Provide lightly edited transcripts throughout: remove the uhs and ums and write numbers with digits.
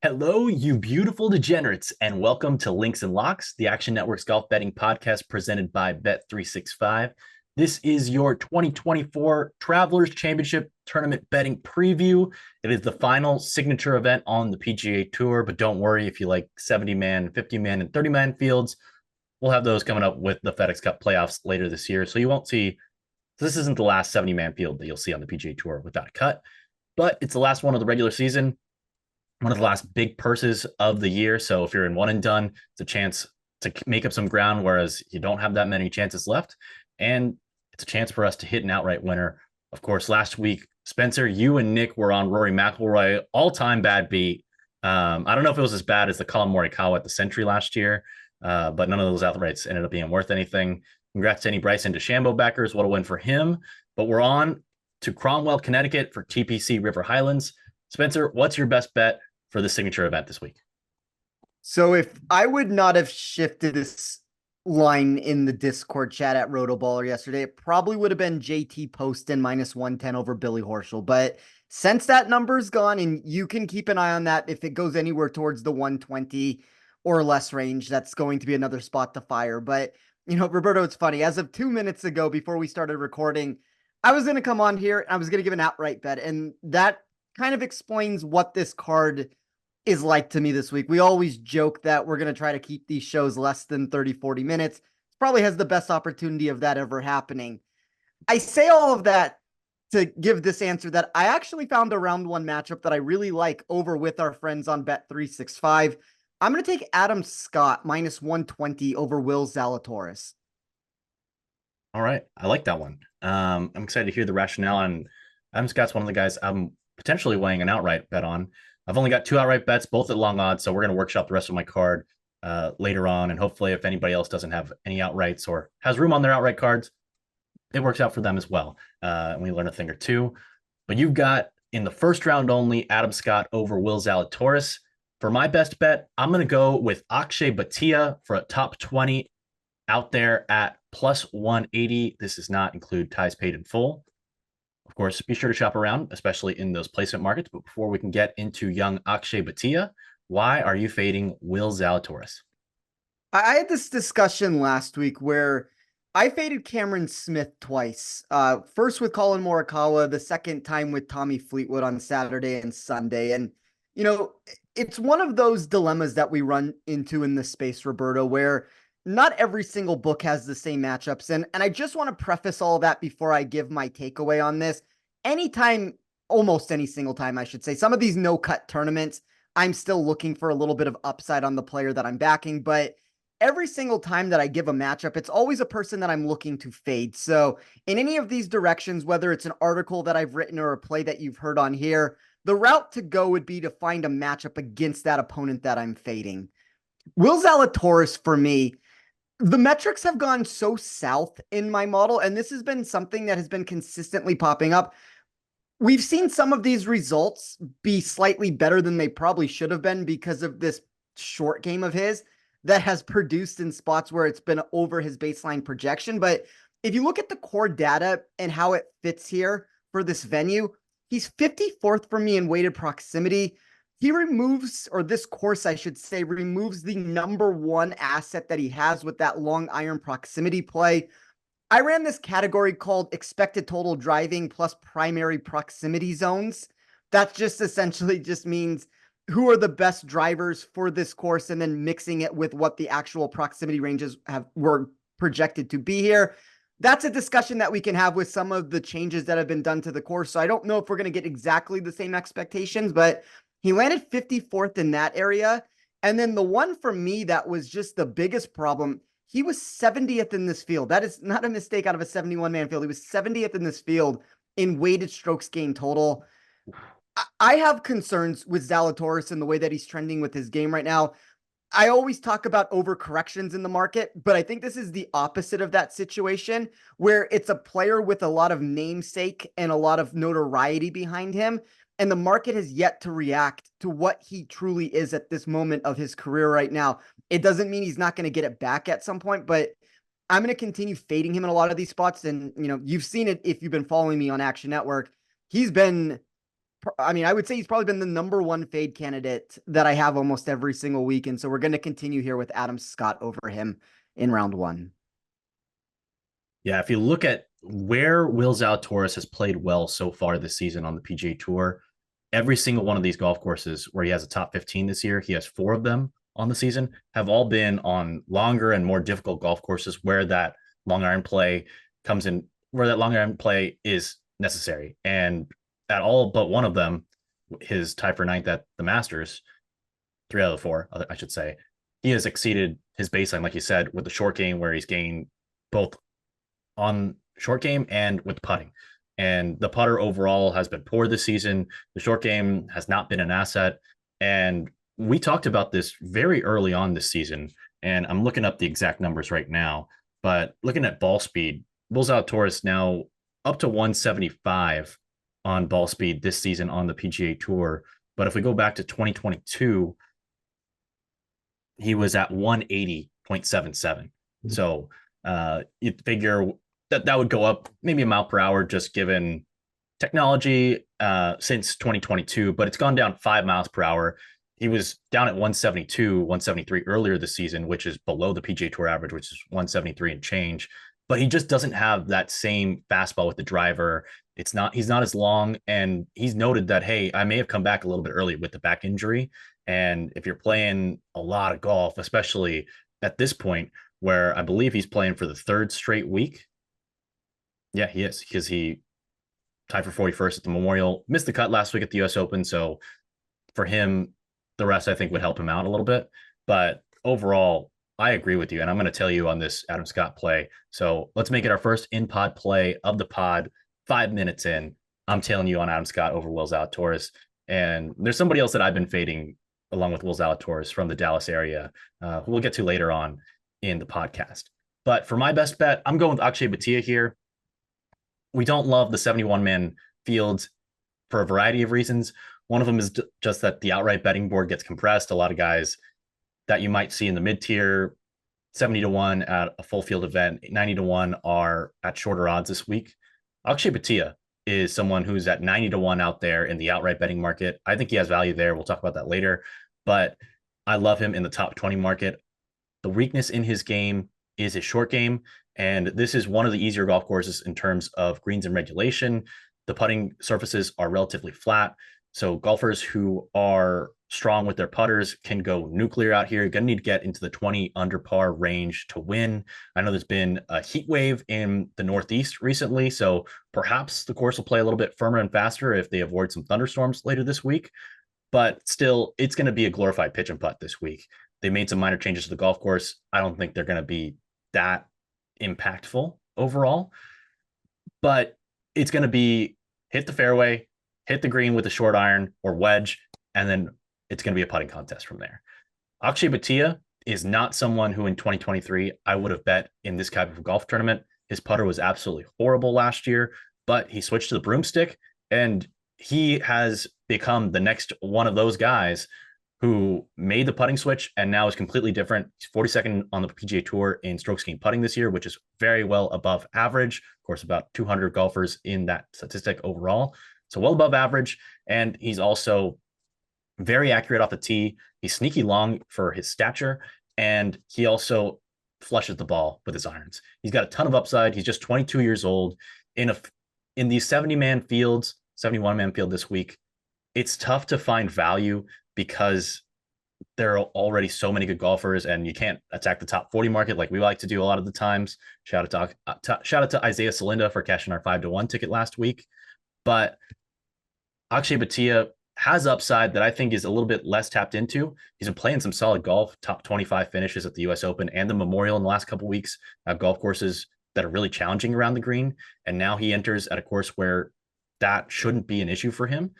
Hello, you beautiful degenerates, and welcome to Links and Locks, the Action Network's golf betting podcast presented by Bet365. This is your 2024 Travelers Championship Tournament betting preview. It is the final signature event on the PGA Tour, but don't worry if you like 70-man, 50-man, and 30-man fields. We'll have those coming up with the FedEx Cup playoffs later this year, so you won't see. This isn't the last 70-man field that you'll see on the PGA Tour without a cut, but it's the last one of the regular season, one of the last big purses of the year. So if you're in one and done, it's a chance to make up some ground, whereas you don't have that many chances left. And it's a chance for us to hit an outright winner. Of course, last week, Spencer, you and Nick were on Rory McIlroy, all-time bad beat. I don't know if it was as bad as the Colin Morikawa at the Century last year, but none of those outrights ended up being worth anything. Congrats to any Bryson DeChambeau backers. What a win for him. But we're on to Cromwell, Connecticut for TPC River Highlands. Spencer, what's your best bet for the signature event this week? So if I would not have shifted this line in the Discord chat at Rotoballer yesterday, it probably would have been JT Poston minus 110 over Billy Horschel. But since that number's gone, and you can keep an eye on that, if it goes anywhere towards the 120 or less range, that's going to be another spot to fire. But, Roberto, it's funny. As of 2 minutes ago, before we started recording, I was going to come on here and I was going to give an outright bet. And that kind of explains what this card is like to me this week. We always joke that we're going to try to keep these shows less than 30, 40 minutes. Probably has the best opportunity of that ever happening. I say all of that to give this answer that I actually found a round one matchup that I really like over with our friends on Bet365. I'm going to take Adam Scott minus 120 over Will Zalatoris. All right. I like that one. I'm excited to hear the rationale. And Adam Scott's one of the guys I'm potentially weighing an outright bet on. I've only got two outright bets, both at long odds, so we're going to workshop the rest of my card later on. And hopefully, if anybody else doesn't have any outrights or has room on their outright cards, it works out for them as well. And we learn a thing or two. But you've got in the first round only Adam Scott over Will Zalatoris. For my best bet, I'm going to go with Akshay Bhatia for a top 20 out there at plus 180. This does not include ties paid in full. Of course, be sure to shop around, especially in those placement markets. But before we can get into young Akshay Bhatia, why are you fading Will Zalatoris? I had this discussion last week where I faded Cameron Smith twice. First with Colin Morikawa, the second time with Tommy Fleetwood on Saturday and Sunday. And, it's one of those dilemmas that we run into in this space, Roberto, where not every single book has the same matchups. And I just want to preface all that before I give my takeaway on this. Anytime, almost any single time, I should say, some of these no-cut tournaments, I'm still looking for a little bit of upside on the player that I'm backing. But every single time that I give a matchup, it's always a person that I'm looking to fade. So in any of these directions, whether it's an article that I've written or a play that you've heard on here, the route to go would be to find a matchup against that opponent that I'm fading. Will Zalatoris, for me, the metrics have gone so south in my model, and this has been something that has been consistently popping up. We've seen some of these results be slightly better than they probably should have been because of this short game of his that has produced in spots where it's been over his baseline projection. But if you look at the core data and how it fits here for this venue, he's 54th for me in weighted proximity. He removes, or this course, I should say, removes the number one asset that he has with that long iron proximity play. I ran this category called expected total driving plus primary proximity zones. That just essentially just means who are the best drivers for this course and then mixing it with what the actual proximity ranges were projected to be here. That's a discussion that we can have with some of the changes that have been done to the course. So I don't know if we're going to get exactly the same expectations, but he landed 54th in that area. And then the one for me that was just the biggest problem, he was 70th in this field. That is not a mistake out of a 71-man field. He was 70th in this field in weighted strokes gained total. I have concerns with Zalatoris and the way that he's trending with his game right now. I always talk about overcorrections in the market, but I think this is the opposite of that situation where it's a player with a lot of namesake and a lot of notoriety behind him. And the market has yet to react to what he truly is at this moment of his career right now. It doesn't mean he's not going to get it back at some point, but I'm going to continue fading him in a lot of these spots. And, you've seen it if you've been following me on Action Network. He's been I mean, I would say he's probably been the number one fade candidate that I have almost every single week. And so we're going to continue here with Adam Scott over him in round one. Yeah, if you look at where Will Zalatoris has played well so far this season on the PGA Tour, every single one of these golf courses where he has a top 15 this year, he has 4 of them on the season, have all been on longer and more difficult golf courses where that long iron play comes in, where that long iron play is necessary. And at all but one of them, his tie for ninth at the Masters, 3 out of the 4, I should say, he has exceeded his baseline, like you said, with the short game where he's gained both on short game and with putting. And the putter overall has been poor this season. The short game has not been an asset. And we talked about this very early on this season. And I'm looking up the exact numbers right now. But looking at ball speed, Will Zalatoris now up to 175 on ball speed this season on the PGA Tour. But if we go back to 2022, he was at 180.77. So you figure that would go up maybe a mile per hour just given technology since 2022, but it's gone down 5 miles per hour. He was down at 172, 173 earlier this season, which is below the PGA Tour average, which is 173 and change. But he just doesn't have that same fastball with the driver. He's not as long. And he's noted that, hey, I may have come back a little bit early with the back injury. And if you're playing a lot of golf, especially at this point, where I believe he's playing for the 3rd straight week. Yeah, he is, because he tied for 41st at the Memorial, missed the cut last week at the US Open. So for him, the rest I think would help him out a little bit. But overall, I agree with you. And I'm going to tell you on this Adam Scott play. So let's make it our first in-pod play of the pod. 5 minutes in, I'm telling you on Adam Scott over Will Zalatoris. And there's somebody else that I've been fading along with Will Zalatoris from the Dallas area, who we'll get to later on in the podcast. But for my best bet, I'm going with Akshay Bhatia here. We don't love the 71-man fields for a variety of reasons. One of them is just that the outright betting board gets compressed. A lot of guys that you might see in the mid-tier, 70-1 at a full field event, 90-1 are at shorter odds this week. Akshay Bhatia is someone who's at 90-1 out there in the outright betting market. I think he has value there. We'll talk about that later. But I love him in the top 20 market. The weakness in his game is his short game. And this is one of the easier golf courses in terms of greens and regulation. The putting surfaces are relatively flat. So golfers who are strong with their putters can go nuclear out here. You're going to need to get into the 20 under par range to win. I know there's been a heat wave in the Northeast recently, so perhaps the course will play a little bit firmer and faster if they avoid some thunderstorms later this week. But still, it's going to be a glorified pitch and putt this week. They made some minor changes to the golf course. I don't think they're going to be that impactful overall, but it's going to be hit the fairway, hit the green with a short iron or wedge, and then it's going to be a putting contest from there. Akshay Bhatia is not someone who in 2023 I would have bet in this type of golf tournament. His putter was absolutely horrible last year, but he switched to the broomstick, and he has become the next one of those guys who made the putting switch and now is completely different. He's 42nd on the PGA Tour in strokes gained putting this year, which is very well above average. Of course, about 200 golfers in that statistic overall. So well above average. And he's also very accurate off the tee. He's sneaky long for his stature. And he also flushes the ball with his irons. He's got a ton of upside. He's just 22 years old. In these 70-man fields, 71-man field this week, it's tough to find value because there are already so many good golfers and you can't attack the top 40 market like we like to do a lot of the times. Shout out to Isaiah Salinda for cashing our 5-1 ticket last week. But Akshay Bhatia has upside that I think is a little bit less tapped into. He's been playing some solid golf, top 25 finishes at the US Open and the Memorial in the last couple of weeks, golf courses that are really challenging around the green. And now he enters at a course where that shouldn't be an issue for him.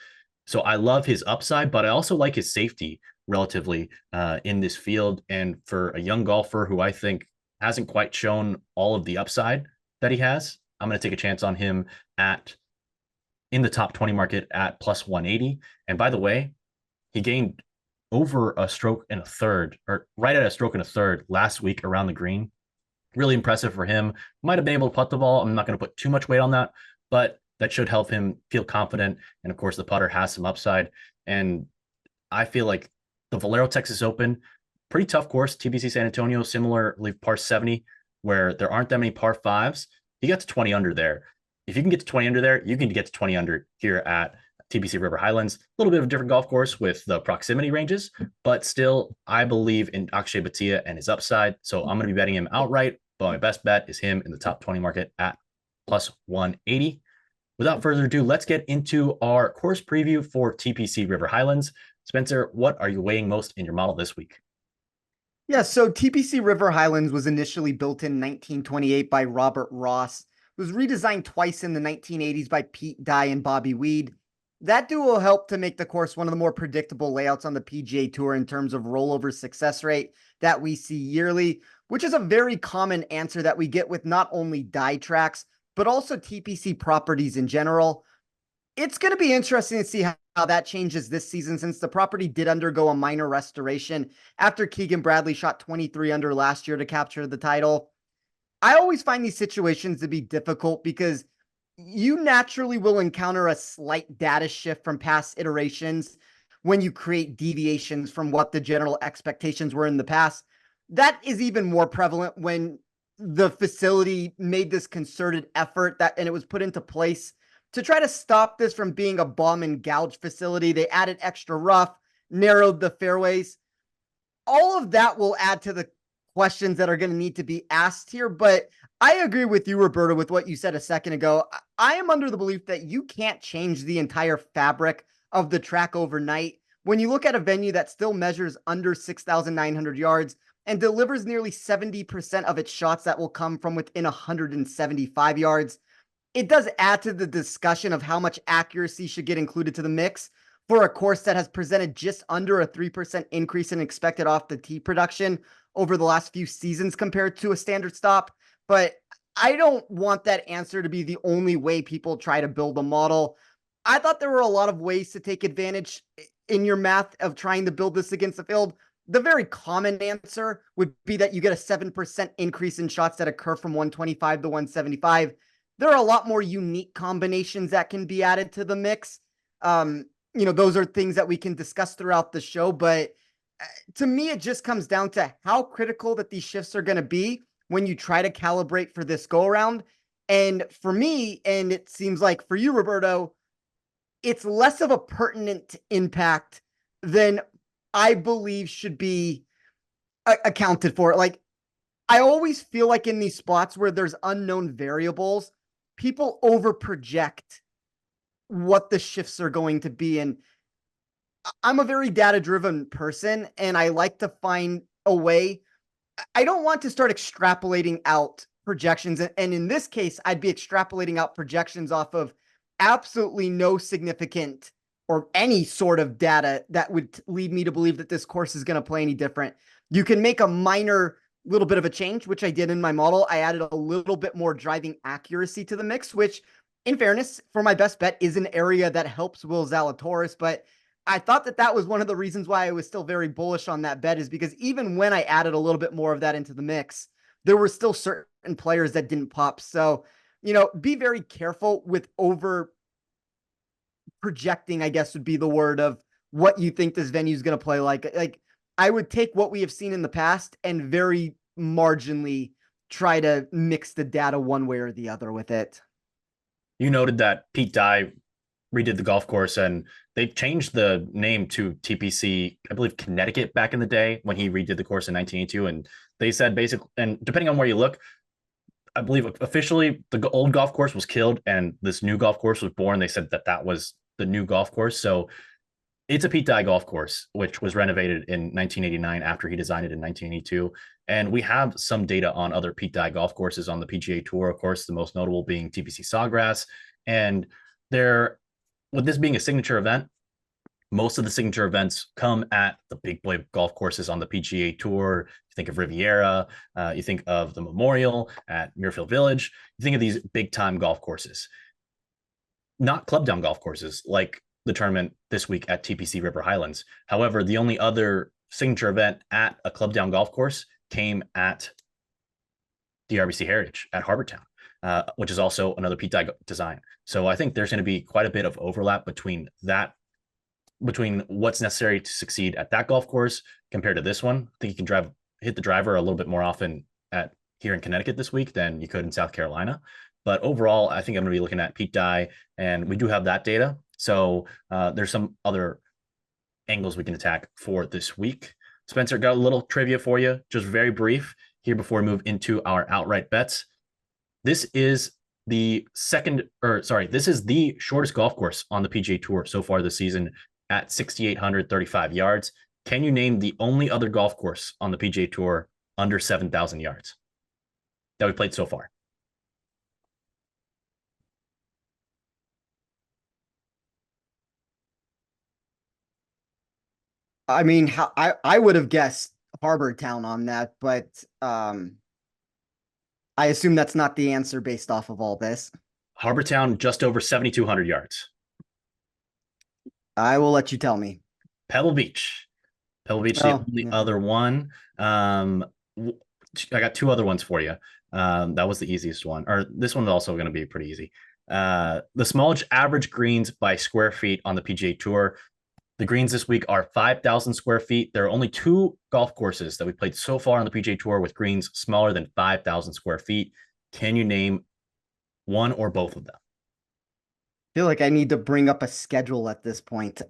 So I love his upside, but I also like his safety relatively in this field. And for a young golfer who I think hasn't quite shown all of the upside that he has, I'm going to take a chance on him in the top 20 market at plus 180. And by the way, he gained over a stroke and a third, or right at a stroke and a third last week around the green. Really impressive for him. Might have been able to putt the ball. I'm not going to put too much weight on that, but That should help him feel confident. And of course, the putter has some upside. And I feel like the Valero Texas Open, pretty tough course. TPC San Antonio, similarly par 70, where there aren't that many par fives. You get to 20 under there. If you can get to 20 under there, you can get to 20 under here at TPC River Highlands. A little bit of a different golf course with the proximity ranges, but still, I believe in Akshay Bhatia and his upside. So I'm going to be betting him outright, but my best bet is him in the top 20 market at plus 180. Without further ado, let's get into our course preview for TPC River Highlands. Spencer, what are you weighing most in your model this week? Yeah, so TPC River Highlands was initially built in 1928 by Robert Ross. It was redesigned twice in the 1980s by Pete Dye and Bobby Weed. That duo helped to make the course one of the more predictable layouts on the PGA Tour in terms of rollover success rate that we see yearly, which is a very common answer that we get with not only Dye tracks, but also TPC properties in general. It's going to be interesting to see how that changes this season, since the property did undergo a minor restoration after Keegan Bradley shot 23 under last year to capture the title. I always find these situations to be difficult because you naturally will encounter a slight data shift from past iterations when you create deviations from what the general expectations were in the past. That is even more prevalent when the facility made this concerted effort and it was put into place to try to stop this from being a bomb and gouge facility. They added extra rough, narrowed the fairways. All of that will add to the questions that are going to need to be asked here. But I agree with you, Roberto, with what you said a second ago. I am under the belief that you can't change the entire fabric of the track overnight. When you look at a venue that still measures under 6,900 yards and delivers nearly 70% of its shots that will come from within 175 yards, it does add to the discussion of how much accuracy should get included to the mix for a course that has presented just under a 3% increase in expected off the tee production over the last few seasons compared to a standard stop. But I don't want that answer to be the only way people try to build a model. I thought there were a lot of ways to take advantage in your math of trying to build this against the field. The very common answer would be that you get a 7% increase in shots that occur from 125 to 175. There are a lot more unique combinations that can be added to the mix. Those are things that we can discuss throughout the show. But to me, it just comes down to how critical that these shifts are going to be when you try to calibrate for this go around. And for me, and it seems like for you, Roberto, it's less of a pertinent impact than I believe should be accounted for. Like, I always feel like in these spots where there's unknown variables, people over project what the shifts are going to be. And I'm a very data driven person, and I like to find a way. I don't want to start extrapolating out projections. And in this case, I'd be extrapolating out projections off of absolutely no significant or any sort of data that would lead me to believe that this course is going to play any different. You can make a minor little bit of a change, which I did in my model. I added a little bit more driving accuracy to the mix, which in fairness, for my best bet, is an area that helps Will Zalatoris. But I thought that was one of the reasons why I was still very bullish on that bet, is because even when I added a little bit more of that into the mix, there were still certain players that didn't pop. So, be very careful with over projecting, I guess would be the word, of what you think this venue is going to play like. Like, I would take what we have seen in the past and very marginally try to mix the data one way or the other with it. You noted that Pete Dye redid the golf course and they changed the name to TPC, I believe Connecticut back in the day when he redid the course in 1982. And they said basically, and depending on where you look, I believe officially the old golf course was killed and this new golf course was born. They said that was the new golf course. So it's a Pete Dye golf course, which was renovated in 1989 after he designed it in 1982. And we have some data on other Pete Dye golf courses on the PGA Tour, of course, the most notable being TPC Sawgrass. And with this being a signature event, most of the signature events come at the big boy golf courses on the PGA Tour. You think of Riviera, you think of the Memorial at Muirfield Village. You think of these big time golf courses, not club down golf courses like the tournament this week at TPC River Highlands. However, the only other signature event at a club down golf course came at the RBC Heritage at Harbortown. which is also another Pete Dye design. So I think there's going to be quite a bit of overlap between what's necessary to succeed at that golf course compared to this one. I think you can hit the driver a little bit more often at here in Connecticut this week than you could in South Carolina. But overall, I think I'm going to be looking at Pete Dye, and we do have that data. So there's some other angles we can attack for this week. Spencer, got a little trivia for you, just very brief here before we move into our outright bets. This is the shortest golf course on the PGA Tour so far this season at 6,835 yards. Can you name the only other golf course on the PGA Tour under 7,000 yards that we played so far? I mean, I would have guessed Harbor Town on that, but I assume that's not the answer based off of all this. Harbor Town, just over 7,200 yards. I will let you tell me. Pebble Beach. Pebble Beach, the only other one. I got two other ones for you. That was the easiest one. Or this one's also going to be pretty easy. The smallest average greens by square feet on the PGA Tour. The greens this week are 5,000 square feet. There are only two golf courses that we played so far on the PGA Tour with greens smaller than 5,000 square feet. Can you name one or both of them? I feel like I need to bring up a schedule at this point.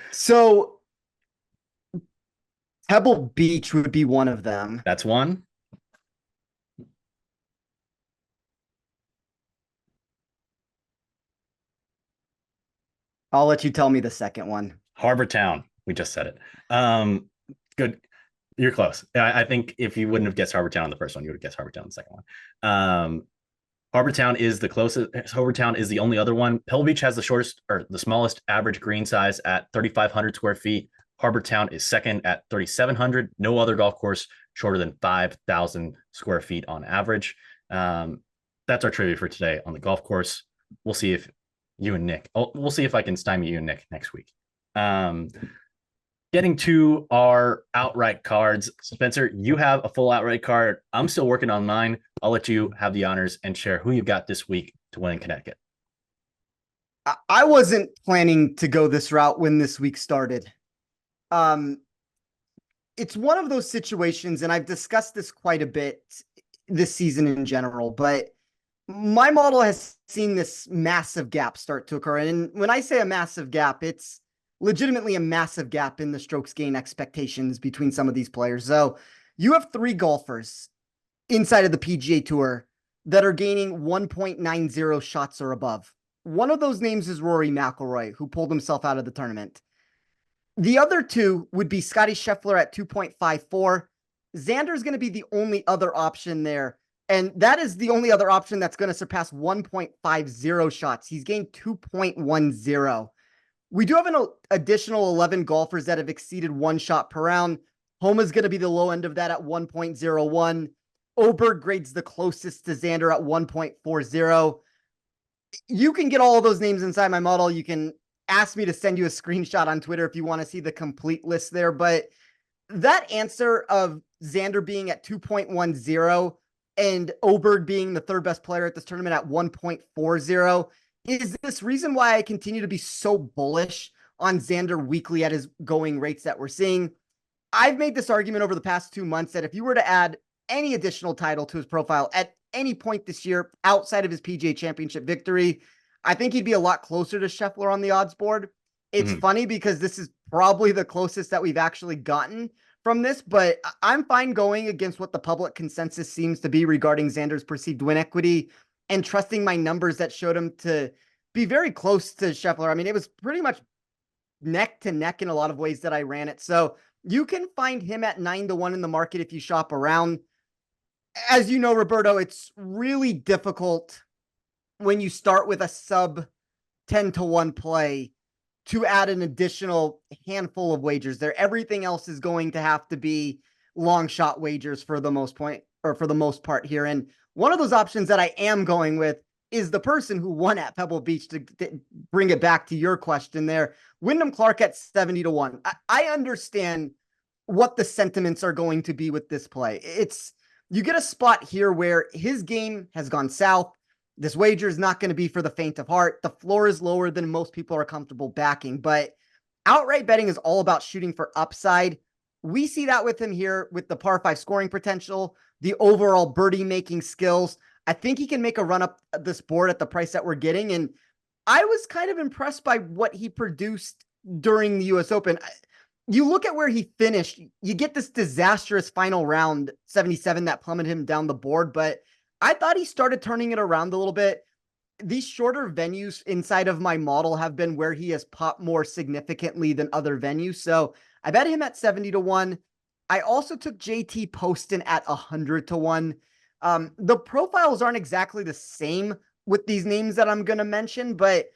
So Pebble Beach would be one of them. That's one. I'll let you tell me the second one. Harbor Town. We just said it. Good. You're close. I think if you wouldn't have guessed Harbor Town on the first one, you would have guessed Harbor Town on the second one. Harbor Town is the closest. Harbor Town is the only other one. Pebble Beach has the smallest average green size at 3,500 square feet. Harbor Town is second at 3,700. No other golf course shorter than 5,000 square feet on average. That's our trivia for today on the golf course. We'll see if we'll see if I can stymie you and Nick next week. Getting to our outright cards. Spencer, you have a full outright card. I'm still working on mine. I'll let you have the honors and share who you've got this week to win in Connecticut. I wasn't planning to go this route when this week started. It's one of those situations, and I've discussed this quite a bit this season in general, but my model has seen this massive gap start to occur. And when I say a massive gap, it's legitimately a massive gap in the strokes gain expectations between some of these players. So you have three golfers inside of the PGA Tour that are gaining 1.90 shots or above. One of those names is Rory McIlroy, who pulled himself out of the tournament. The other two would be Scotty Scheffler at 2.54. Xander is going to be the only other option there. And that is the only other option that's going to surpass 1.50 shots. He's gained 2.10. We do have an additional 11 golfers that have exceeded one shot per round. Homa's going to be the low end of that at 1.01. Oberg grades the closest to Xander at 1.40. You can get all of those names inside my model. You can ask me to send you a screenshot on Twitter if you want to see the complete list there. But that answer of Xander being at 2.10 and Oberg being the third best player at this tournament at 1.40 is this reason why I continue to be so bullish on Xander weekly at his going rates that we're seeing. I've made this argument over the past 2 months that if you were to add any additional title to his profile at any point this year outside of his PGA Championship victory, I think he'd be a lot closer to Scheffler on the odds board. It's funny because this is probably the closest that we've actually gotten from this, but I'm fine going against what the public consensus seems to be regarding Xander's perceived win equity and trusting my numbers that showed him to be very close to Scheffler. I mean, it was pretty much neck to neck in a lot of ways that I ran it. So you can find him at 9-1 in the market if you shop around. As you know, Roberto, it's really difficult when you start with a sub 10-1 play to add an additional handful of wagers there. Everything else is going to have to be long shot wagers for the most part here. And one of those options that I am going with is the person who won at Pebble Beach, to bring it back to your question there. Wyndham Clark at 70-1. I understand what the sentiments are going to be with this play. It's you get a spot here where his game has gone south. This wager is not going to be for the faint of heart. The floor is lower than most people are comfortable backing, but outright betting is all about shooting for upside. We see that with him here with the par 5 scoring potential, the overall birdie making skills. I think he can make a run up this board at the price that we're getting. And I was kind of impressed by what he produced during the US Open. You look at where he finished, you get this disastrous final round 77 that plummeted him down the board, but I thought he started turning it around a little bit. These shorter venues inside of my model have been where he has popped more significantly than other venues. So I bet him at 70-1. I also took JT Poston at 100-1. The profiles aren't exactly the same with these names that I'm going to mention, but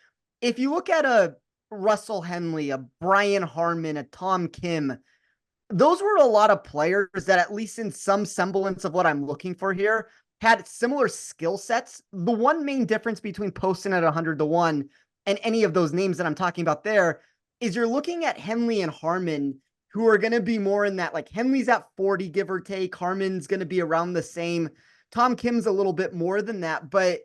if you look at a Russell Henley, a Brian Harmon, a Tom Kim, those were a lot of players that, at least in some semblance of what I'm looking for here, had similar skill sets. The one main difference between Poston at 100-1 and any of those names that I'm talking about there is you're looking at Henley and Harmon, who are going to be more in that, like Henley's at 40, give or take. Harmon's going to be around the same. Tom Kim's a little bit more than that, but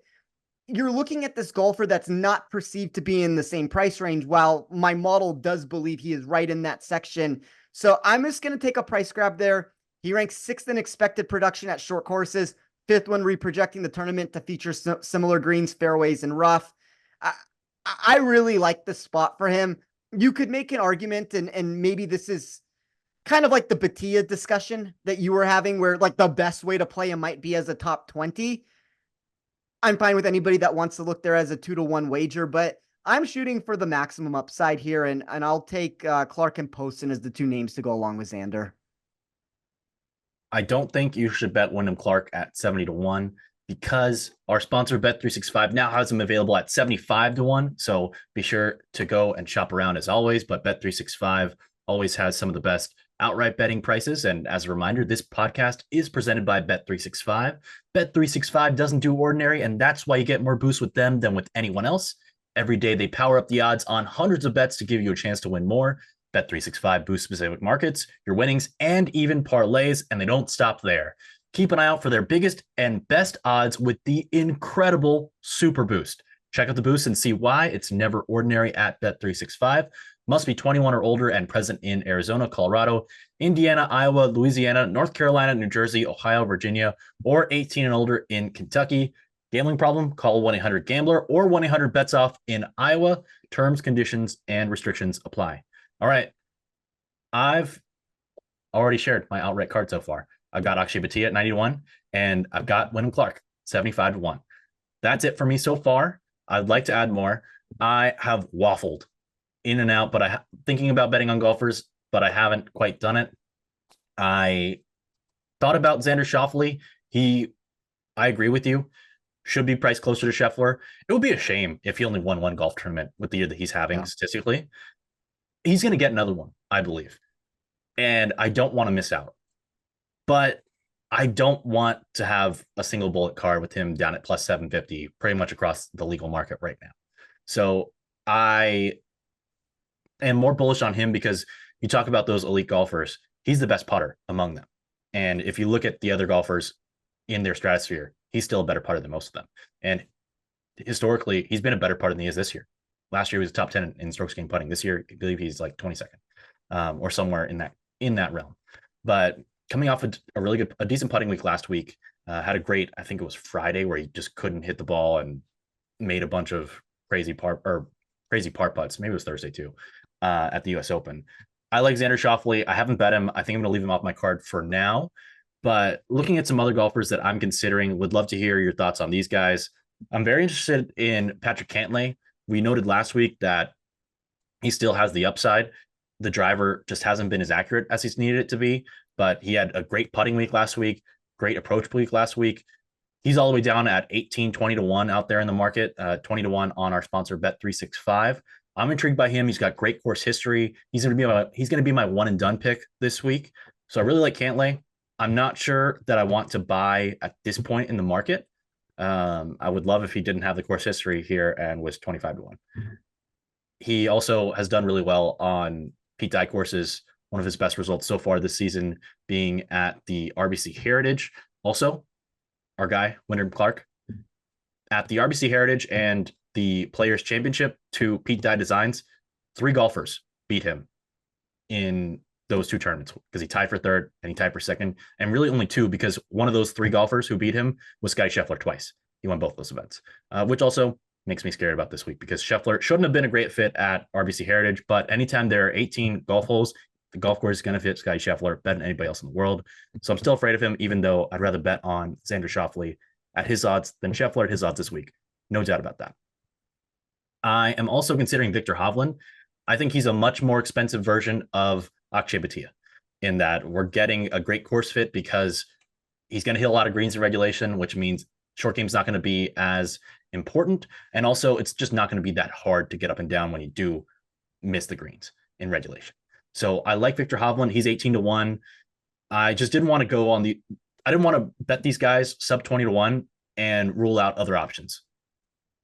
you're looking at this golfer that's not perceived to be in the same price range, while my model does believe he is right in that section. So I'm just going to take a price grab there. He ranks 6th in expected production at short courses, 5th when reprojecting the tournament to feature similar greens, fairways, and rough. I really like the spot for him. You could make an argument, and maybe this is kind of like the Bhatia discussion that you were having, where like the best way to play him might be as a top 20. I'm fine with anybody that wants to look there as a 2-1 wager, but I'm shooting for the maximum upside here, and I'll take Clark and Poston as the two names to go along with Xander. I don't think you should bet Wyndham Clark at 70-1 because our sponsor Bet365 now has him available at 75-1. So be sure to go and shop around as always. But Bet365 always has some of the best outright betting prices. And as a reminder, this podcast is presented by Bet365. Bet365 doesn't do ordinary, and that's why you get more boosts with them than with anyone else. Every day, they power up the odds on hundreds of bets to give you a chance to win more. Bet365 boosts specific markets, your winnings, and even parlays, and they don't stop there. Keep an eye out for their biggest and best odds with the incredible Super Boost. Check out the boost and see why it's never ordinary at Bet365. Must be 21 or older and present in Arizona, Colorado, Indiana, Iowa, Louisiana, North Carolina, New Jersey, Ohio, Virginia, or 18 and older in Kentucky. Gambling problem? Call 1-800-GAMBLER or 1-800-BETS-OFF in Iowa. Terms, conditions, and restrictions apply. All right. I've already shared my outright card so far. I've got Akshay Bhatia at 91, and I've got Wyndham Clark 75-1. That's it for me so far. I'd like to add more. I have waffled in and out, but thinking about betting on golfers, but I haven't quite done it. I thought about Xander Schauffele. I agree with you, should be priced closer to Scheffler. It would be a shame if he only won one golf tournament with the year that he's having statistically. He's going to get another one, I believe. And I don't want to miss out. But I don't want to have a single bullet card with him down at plus 750 pretty much across the legal market right now. So I am more bullish on him because you talk about those elite golfers. He's the best putter among them. And if you look at the other golfers in their stratosphere, he's still a better putter than most of them. And historically, he's been a better putter than he is this year. Last year, he was top 10 in strokes gained putting. This year, I believe he's like 22nd or somewhere in that realm. But coming off a decent putting week last week, had a great, I think it was Friday, where he just couldn't hit the ball and made a bunch of crazy par putts. Maybe it was Thursday too, at the US Open. I like Xander Schauffele. I haven't bet him. I think I'm going to leave him off my card for now. But looking at some other golfers that I'm considering, would love to hear your thoughts on these guys. I'm very interested in Patrick Cantlay. We noted last week that he still has the upside. The driver just hasn't been as accurate as he's needed it to be, but he had a great putting week last week, great approach week last week. He's all the way down at 18, 20-1 out there in the market, 20-1 on our sponsor Bet365. I'm intrigued by him. He's got great course history. He's going to be my one and done pick this week. So I really like Cantlay. I'm not sure that I want to buy at this point in the market. I would love if he didn't have the course history here and was 25-1. He also has done really well on Pete Dye courses. One of his best results so far this season being at the RBC Heritage. Also, our guy, Wyndham Clark, at the RBC Heritage and the Players Championship to Pete Dye Designs, 3 golfers beat him in those 2 tournaments because he tied for third and he tied for second, and really only 2 because one of those 3 golfers who beat him was Scotty Scheffler twice. He won both those events, which also makes me scared about this week because Scheffler shouldn't have been a great fit at RBC Heritage, but anytime there are 18 golf holes, the golf course is going to fit Scotty Scheffler better than anybody else in the world. So I'm still afraid of him, even though I'd rather bet on Xander Schauffele at his odds than Scheffler at his odds this week. No doubt about that. I am also considering Victor Hovland. I think he's a much more expensive version of Akshay Bhatia in that we're getting a great course fit because he's going to hit a lot of greens in regulation, which means short game's not going to be as important. And also, it's just not going to be that hard to get up and down when you do miss the greens in regulation. So I like Victor Hovland. He's 18-1. I just didn't want to go on I didn't want to bet these guys sub 20-1 and rule out other options.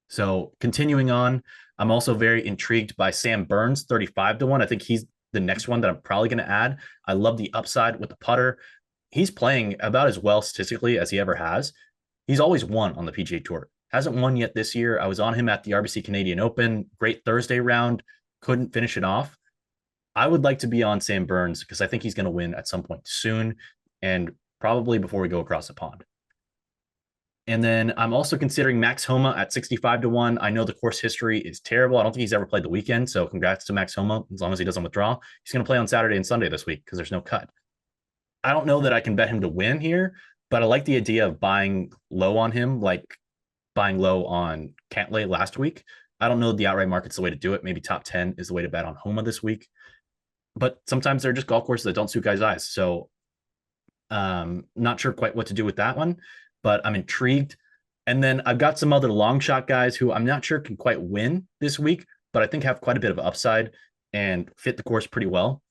So continuing on, I'm also very intrigued by Sam Burns, 35-1. I think he's the next one that I'm probably going to add. I love the upside with the putter. He's playing about as well statistically as he ever has. He's always won on the PGA Tour. Hasn't won yet this year. I was on him at the RBC Canadian Open. Great Thursday round. Couldn't finish it off. I would like to be on Sam Burns because I think he's going to win at some point soon and probably before we go across the pond. And then I'm also considering Max Homa at 65-1. I know the course history is terrible. I don't think he's ever played the weekend. So congrats to Max Homa. As long as he doesn't withdraw, he's going to play on Saturday and Sunday this week because there's no cut. I don't know that I can bet him to win here, but I like the idea of buying low on him, like buying low on Cantlay last week. I don't know the outright market's the way to do it. Maybe top 10 is the way to bet on Homa this week. But sometimes they're just golf courses that don't suit guys' eyes. So not sure quite what to do with that one, but I'm intrigued. And then I've got some other long shot guys who I'm not sure can quite win this week, but I think have quite a bit of upside and fit the course pretty well.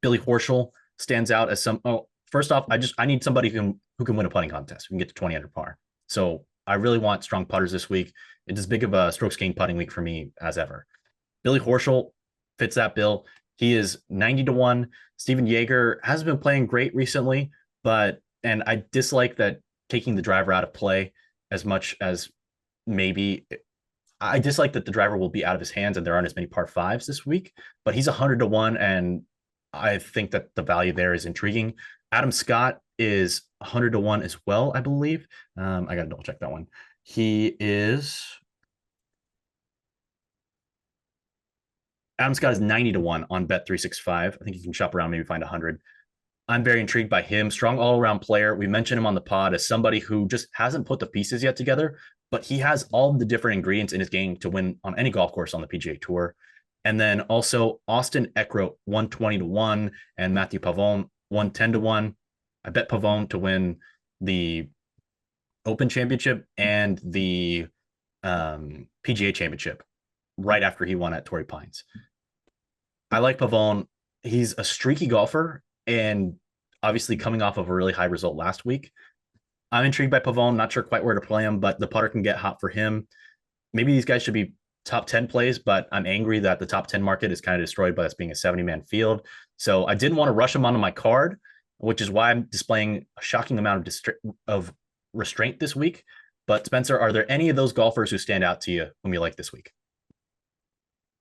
Billy Horschel stands out as first off, I need somebody who can win a putting contest. We can get to 20 under par. So I really want strong putters this week. It's as big of a strokes gained putting week for me as ever. Billy Horschel fits that bill. He is 90-1. Steven Yeager hasn't been playing great recently, and I dislike that taking the driver out of play as much as maybe. I dislike that the driver will be out of his hands and there aren't as many par 5s this week, but he's 100-1, and I think that the value there is intriguing. Adam Scott is 100-1 as well, I believe. I got to double check that one. Adam Scott is 90-1 on Bet365. I think you can shop around, maybe find 100. I'm very intrigued by him. Strong all-around player. We mentioned him on the pod as somebody who just hasn't put the pieces yet together, but he has all the different ingredients in his game to win on any golf course on the PGA Tour. And then also Austin Eckroat, 120-1, and Matthew Pavone, 110-1. I bet Pavone to win the Open Championship and the PGA Championship right after he won at Torrey Pines. I like Pavone. He's a streaky golfer and obviously coming off of a really high result last week. I'm intrigued by Pavone. Not sure quite where to play him, but the putter can get hot for him. Maybe these guys should be top 10 plays, but I'm angry that the top 10 market is kind of destroyed by this being a 70-man field. So I didn't want to rush him onto my card, which is why I'm displaying a shocking amount of restraint this week. But Spencer, are there any of those golfers who stand out to you whom you like this week?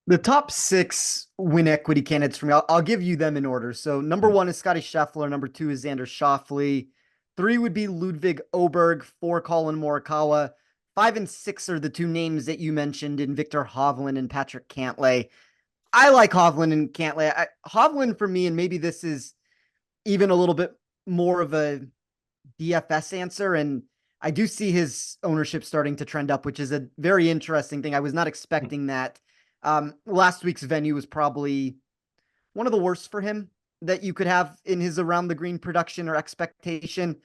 The top 6 win equity candidates for me, I'll give you them in order. So number 1 is Scotty Scheffler. Number 2 is Xander Schauffele. 3 would be Ludwig Oberg. 4, Colin Morikawa. 5 and 6 are the 2 names that you mentioned in Victor Hovland and Patrick Cantlay. I like Hovland and Cantlay. Hovland for me, and maybe this is even a little bit more of a DFS answer, and I do see his ownership starting to trend up, which is a very interesting thing. I was not expecting that. Last week's venue was probably one of the worst for him that you could have in his around the green production or expectation.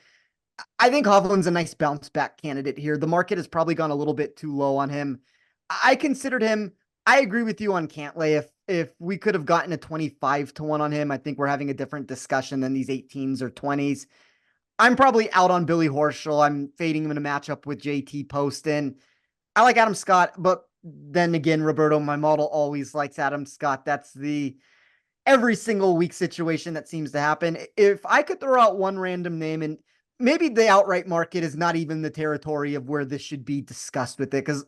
I think Hovland's a nice bounce back candidate here. The market has probably gone a little bit too low on him. I considered him. I agree with you on Cantlay. If we could have gotten a 25-1 on him, I think we're having a different discussion than these 18s or 20s. I'm probably out on Billy Horschel. I'm fading him in a matchup with JT Poston. I like Adam Scott, but then again, Roberto, my model always likes Adam Scott. That's the every single week situation that seems to happen. If I could throw out one random name, and maybe the outright market is not even the territory of where this should be discussed with it, because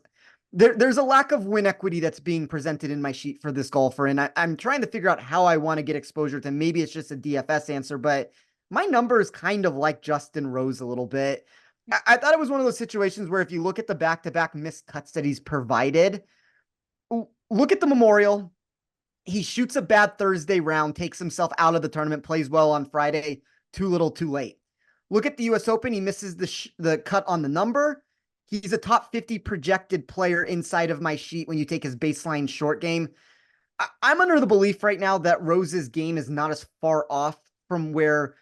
there's a lack of win equity that's being presented in my sheet for this golfer. And I'm trying to figure out how I want to get exposure to. Maybe it's just a DFS answer, but my number is kind of like Justin Rose a little bit. I thought it was one of those situations where if you look at the back-to-back missed cuts that he's provided, look at the Memorial. He shoots a bad Thursday round, takes himself out of the tournament, plays well on Friday, too little, too late. Look at the US Open. He misses the cut on the number. He's a top 50 projected player inside of my sheet when you take his baseline short game. I'm under the belief right now that Rose's game is not as far off from where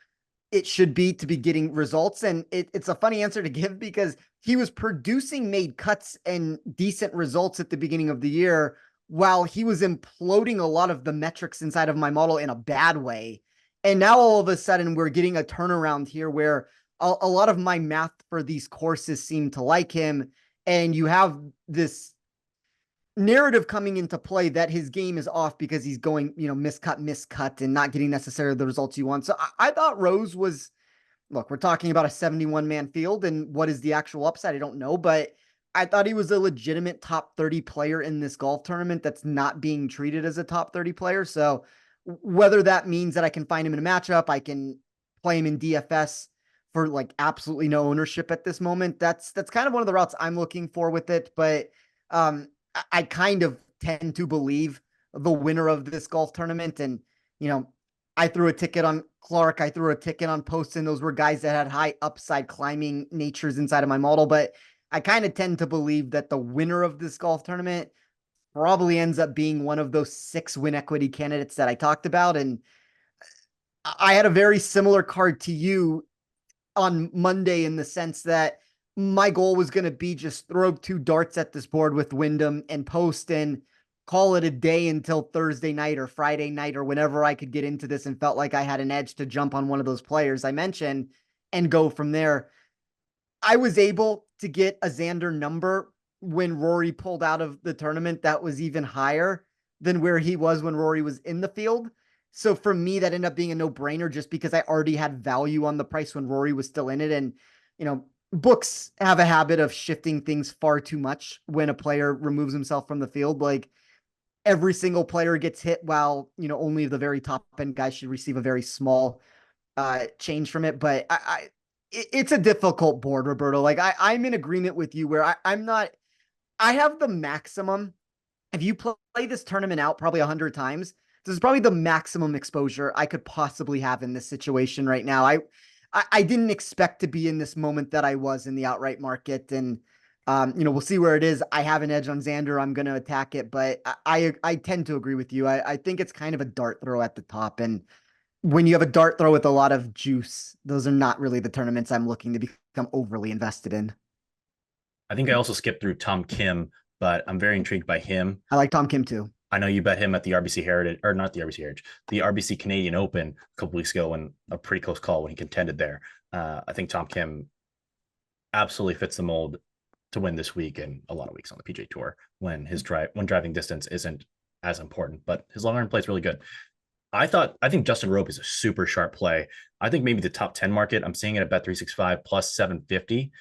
it should be to be getting results. And it's a funny answer to give because he was producing made cuts and decent results at the beginning of the year while he was imploding a lot of the metrics inside of my model in a bad way. And now all of a sudden we're getting a turnaround here where a lot of my math for these courses seem to like him. And you have this narrative coming into play that his game is off because he's going, miscut, and not getting necessarily the results you want. So I thought Rose was, look, we're talking about a 71-man field, and what is the actual upside? I don't know, but I thought he was a legitimate top 30 player in this golf tournament that's not being treated as a top 30 player. So whether that means that I can find him in a matchup, I can play him in DFS for like absolutely no ownership at this moment. That's kind of one of the routes I'm looking for with it. But I kind of tend to believe the winner of this golf tournament. And, I threw a ticket on Clark. I threw a ticket on Poston. Those were guys that had high upside climbing natures inside of my model. But I kind of tend to believe that the winner of this golf tournament probably ends up being one of those 6 win equity candidates that I talked about. And I had a very similar card to you on Monday in the sense that my goal was going to be just throw 2 darts at this board with Wyndham and Post and call it a day until Thursday night or Friday night or whenever I could get into this and felt like I had an edge to jump on one of those players I mentioned and go from there. I was able to get a Xander number when Rory pulled out of the tournament that was even higher than where he was when Rory was in the field. So for me, that ended up being a no-brainer just because I already had value on the price when Rory was still in it. And, books have a habit of shifting things far too much when a player removes himself from the field. Like every single player gets hit while, only the very top end guys should receive a very small change from it. But it's a difficult board, Roberto. Like I'm in agreement with you where I have the maximum. If you play this tournament out probably 100 times, this is probably the maximum exposure I could possibly have in this situation right now. I didn't expect to be in this moment that I was in the outright market. And, we'll see where it is. I have an edge on Xander. I'm going to attack it, but I tend to agree with you. I think it's kind of a dart throw at the top. And when you have a dart throw with a lot of juice, those are not really the tournaments I'm looking to become overly invested in. I think I also skipped through Tom Kim, but I'm very intrigued by him. I like Tom Kim too. I know you bet him at the RBC Heritage, or not the RBC Heritage, the RBC Canadian Open a couple weeks ago, and a pretty close call when he contended there. I think Tom Kim absolutely fits the mold to win this week and a lot of weeks on the PGA Tour when driving distance isn't as important, but his long run play is really good. I think Justin Rope is a super sharp play. I think maybe the top 10 market, I'm seeing it at Bet365 plus 750.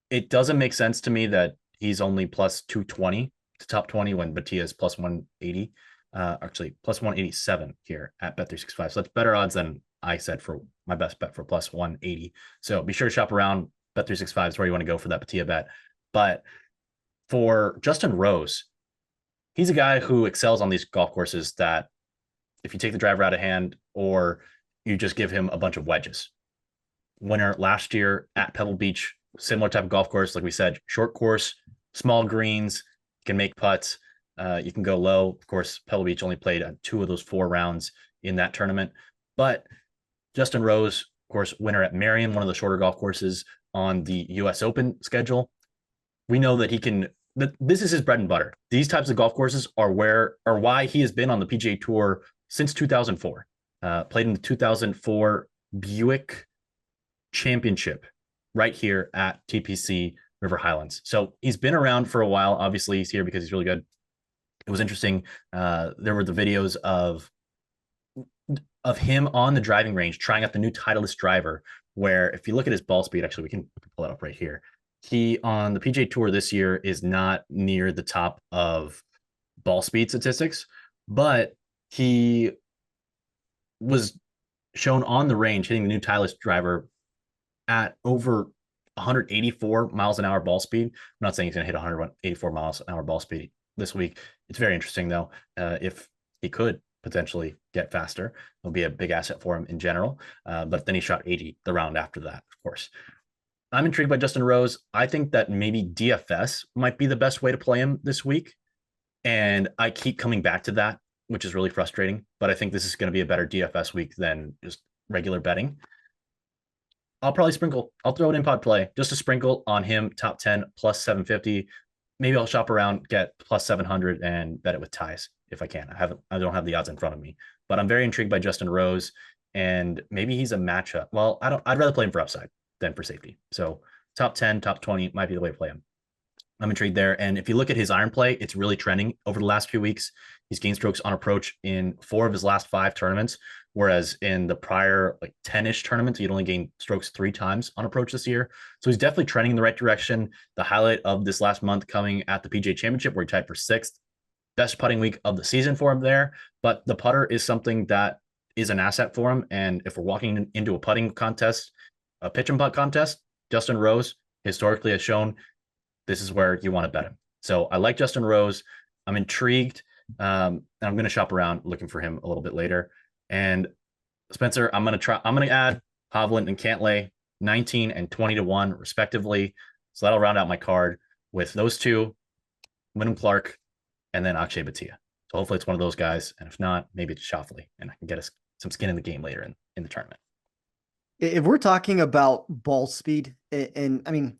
It doesn't make sense to me that he's only plus 220 to top 20 when Bhatia is plus 180. Actually, plus 187 here at Bet365. So that's better odds than I said for my best bet for plus 180. So be sure to shop around. Bet365 is where you want to go for that Bhatia bet. But for Justin Rose, he's a guy who excels on these golf courses that if you take the driver out of hand or you just give him a bunch of wedges. Winner last year at Pebble Beach, similar type of golf course. Like we said, short course, small greens, can make putts. You can go low. Of course, Pebble Beach only played 2 of those 4 rounds in that tournament. But Justin Rose, of course, winner at Marion, one of the shorter golf courses on the US Open schedule. We know that this is his bread and butter. These types of golf courses are why he has been on the PGA Tour since 2004. Played in the 2004 Buick Championship right here at TPC River Highlands. So he's been around for a while. Obviously, he's here because he's really good. It was interesting. There were the videos of of him on the driving range trying out the new Titleist driver, where if you look at his ball speed, actually, we can pull it up right here. He on the PGA Tour this year is not near the top of ball speed statistics, but he was shown on the range hitting the new Titleist driver at over 184 miles an hour ball speed. I'm not saying he's going to hit 184 miles an hour ball speed this week. It's very interesting, though. If he could potentially get faster, it'll be a big asset for him in general. But then he shot 80 the round after that, of course. I'm intrigued by Justin Rose. I think that maybe DFS might be the best way to play him this week. And I keep coming back to that, which is really frustrating. But I think this is going to be a better DFS week than just regular betting. I'll probably sprinkle. I'll throw it in pod play just to sprinkle on him. Top 10 plus 750. Maybe I'll shop around, get plus 700 and bet it with ties if I can. I don't have the odds in front of me, but I'm very intrigued by Justin Rose, and maybe he's a matchup. Well, I'd rather play him for upside than for safety. So top 10, top 20 might be the way to play him. I'm intrigued there. And if you look at his iron play, it's really trending over the last few weeks. He's gained strokes on approach in 4 of his last 5 tournaments, whereas in the prior 10-ish tournaments, he'd only gained strokes 3 times on approach this year. So he's definitely trending in the right direction. The highlight of this last month coming at the PGA Championship, where he tied for 6th. Best putting week of the season for him there. But the putter is something that is an asset for him. And if we're walking into a putting contest, a pitch and putt contest, Justin Rose historically has shown this is where you want to bet him. So I like Justin Rose. I'm intrigued. And I'm going to shop around looking for him a little bit later. And Spencer, I'm going to add Hovland and Cantlay 19 and 20 to 1 respectively. So that'll round out my card with those two, Wyndham Clark, and then Akshay Bhatia. So hopefully it's one of those guys. And if not, maybe it's Schauffele, and I can get us some skin in the game later in the tournament. If we're talking about ball speed, and I mean,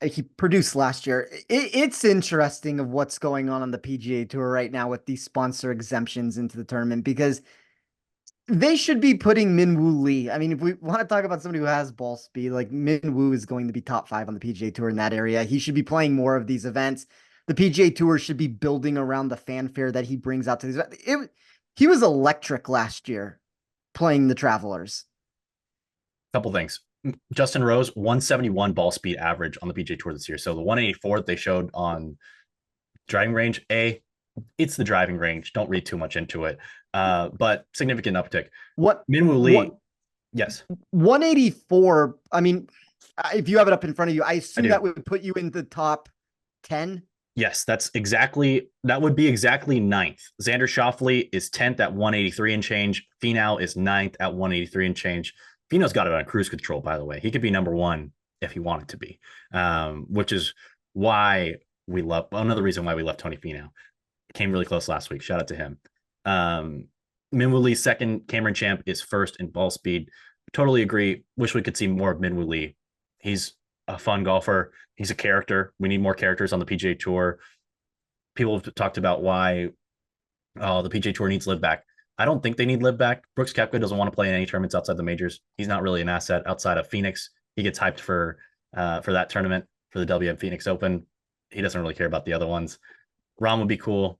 he produced last year. It's interesting of what's going on the PGA Tour right now with these sponsor exemptions into the tournament, because they should be putting Minwoo Lee. I mean, if we want to talk about somebody who has ball speed, like Minwoo is going to be top 5 on the PGA Tour in that area. He should be playing more of these events. The PGA Tour should be building around the fanfare that he brings out to these. He was electric last year playing the Travelers. Couple things. Justin Rose, 171 ball speed average on the PGA Tour this year. So the 184 that they showed on driving range, it's the driving range. Don't read too much into it. But significant uptick. Minwoo Lee, yes. 184. I mean, if you have it up in front of you, I assume that would put you in the top 10. Yes, that would be exactly 9th. Xander Schauffele is 10th at 183 and change. Finau is 9th at 183 and change. Finau's got it on cruise control, by the way. He could be number 1 if he wanted to be, which is why another reason why we left Tony Finau. Came really close last week. Shout out to him. Minwoo Lee, 2nd. Cameron Champ is 1st in ball speed. Totally agree. Wish we could see more of Minwoo Lee. He's a fun golfer. He's a character. We need more characters on the PGA Tour. People have talked about why the PGA Tour needs live back. I don't think they need live back. Brooks Koepka doesn't want to play in any tournaments outside the majors. He's not really an asset outside of Phoenix. He gets hyped for that tournament, for the WM Phoenix Open. He doesn't really care about the other ones. Rahm would be cool.